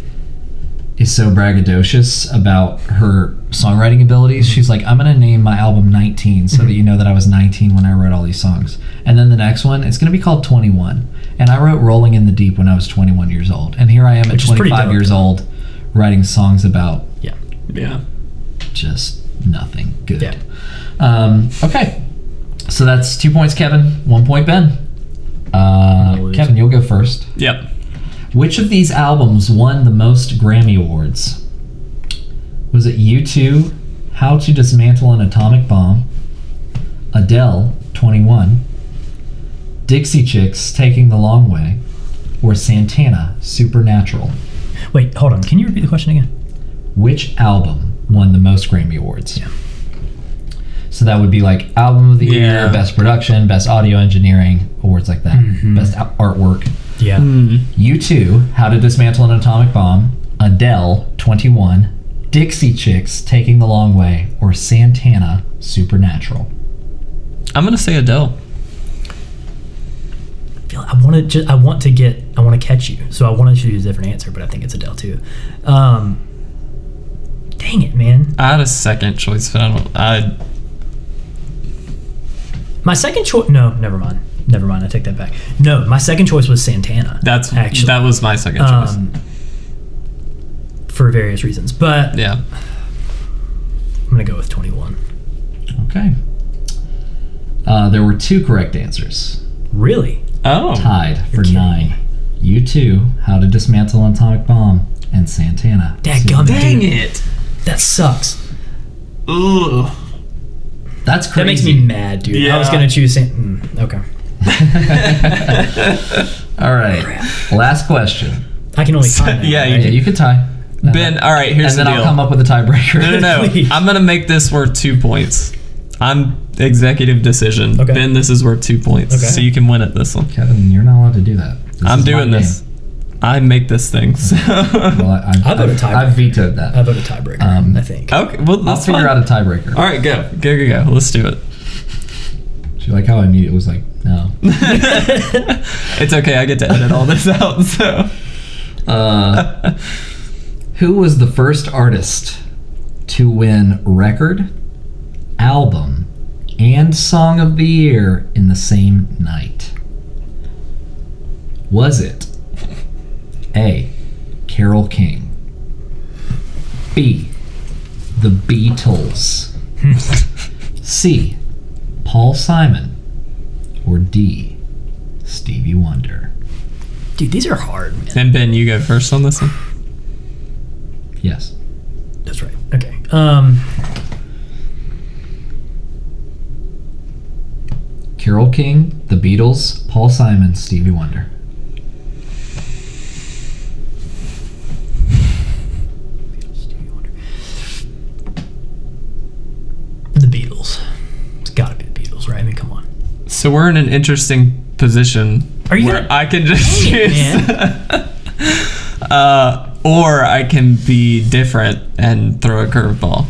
is so braggadocious about her songwriting abilities. She's like, I'm gonna name my album 19 so that you know that I was 19 when I wrote all these songs. And then the next one, it's gonna be called 21. And I wrote Rolling in the Deep when I was 21 years old. And here I am at Which is pretty 25 dope. years old writing songs about Yeah. just nothing. Good. Yeah. Okay. So that's 2 points, Kevin. 1 point, Ben. worries. Kevin, you'll go first. Yep. Which of these albums won the most Grammy Awards? Was it U2, How to Dismantle an Atomic Bomb, Adele, 21, Dixie Chicks, Taking the Long Way, or Santana, Supernatural? Wait, hold on. Can you repeat the question again? Which album won the most Grammy Awards? Yeah. So that would be like Album of the Year, Yeah. Best Production, Best Audio Engineering, awards like that. Mhm. Best Artwork. Yeah. U2, How to Dismantle an Atomic Bomb, Adele, 21, Dixie Chicks, Taking the Long Way, or Santana, Supernatural. I'm gonna say Adele. I want to catch you, so I want to choose a different answer, but I think it's Adele too. Dang it, man. I had a second choice, but My second choice. No, never mind. I take that back. No, my second choice was Santana. that was my second choice. For various reasons, but Yeah. I'm gonna go with 21. Okay. There were 2 correct answers. Really? Oh. Tied for kidding 9. U2, How to Dismantle an Atomic Bomb, and Santana. Dadgummit, Dang dude. it. That sucks. Ugh. That's crazy. That makes me mad, dude. I was Yeah. gonna choose Okay. All right. Last question. I can only tie now, Yeah, right? Yeah, you could tie. Ben, all right, here's and then the deal. I'll come up with a tiebreaker. No. Please. I'm gonna make this worth 2 points. I'm executive decision. Okay. Ben, this is worth 2 points, Okay. so you can win at this one. Kevin, you're not allowed to do that. I'm is my doing this. game. I make this thing. So. Well, I vote a tiebreaker. I vetoed that. I vote a tiebreaker. I think. Okay, well, I'll that's figure fine. out a tiebreaker. All right, go. Let's do it. Do you like how I immediately was like, no? It's okay. I get to edit all this out. So. Who was the first artist to win record, album, and song of the year in the same night? Was it A, Carole King, B, The Beatles, C, Paul Simon, or D, Stevie Wonder? Dude, these are hard, man. And Ben, you go first on this one. Yes. That's right. Okay. Carole King, The Beatles, Paul Simon, Stevie Wonder. Stevie Wonder. The Beatles. It's gotta be the Beatles, right? I mean, come on. So we're in an interesting position Are you where gonna- I can just Dang it, choose, or I can be different and throw a curveball.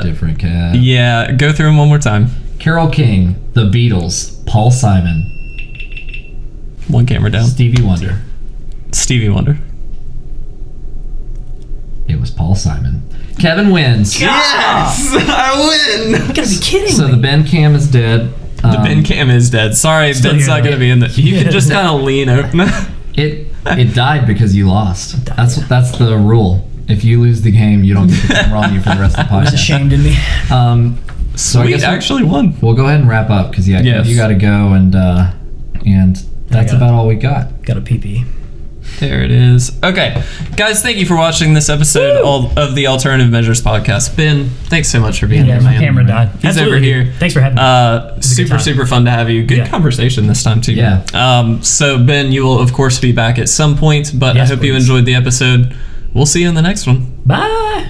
Different cat. Yeah, go through them one more time. Carole King, The Beatles, Paul Simon, One camera down. Stevie Wonder. Stevie Wonder. It was Paul Simon. Kevin wins. Yes, I win. You gotta be kidding So me. the Ben cam is dead. The Ben cam is dead. Sorry, Still Ben's here, not though. gonna be in the. You can just kind of lean over. It died because you lost. Died. That's the rule. If you lose the game, you don't get the camera on you for the rest of the I was podcast. ashamed in me. So I Sweet, guess actually won. we'll go ahead and wrap up because Yes. you got to go and that's got about all we got. Got a pee-pee. There it is. Okay, guys, thank you for watching this episode of the Alternative Measures podcast. Ben, thanks so much for being Yeah, here, my man. camera died. He's Absolutely, over dude. here. Thanks for having me. was a good Super, time. super fun to have you. Good Yeah. conversation this time, too. Yeah. So, Ben, you will, of course, be back at some point, but Yes, I hope you please. enjoyed the episode. We'll see you in the next one. Bye.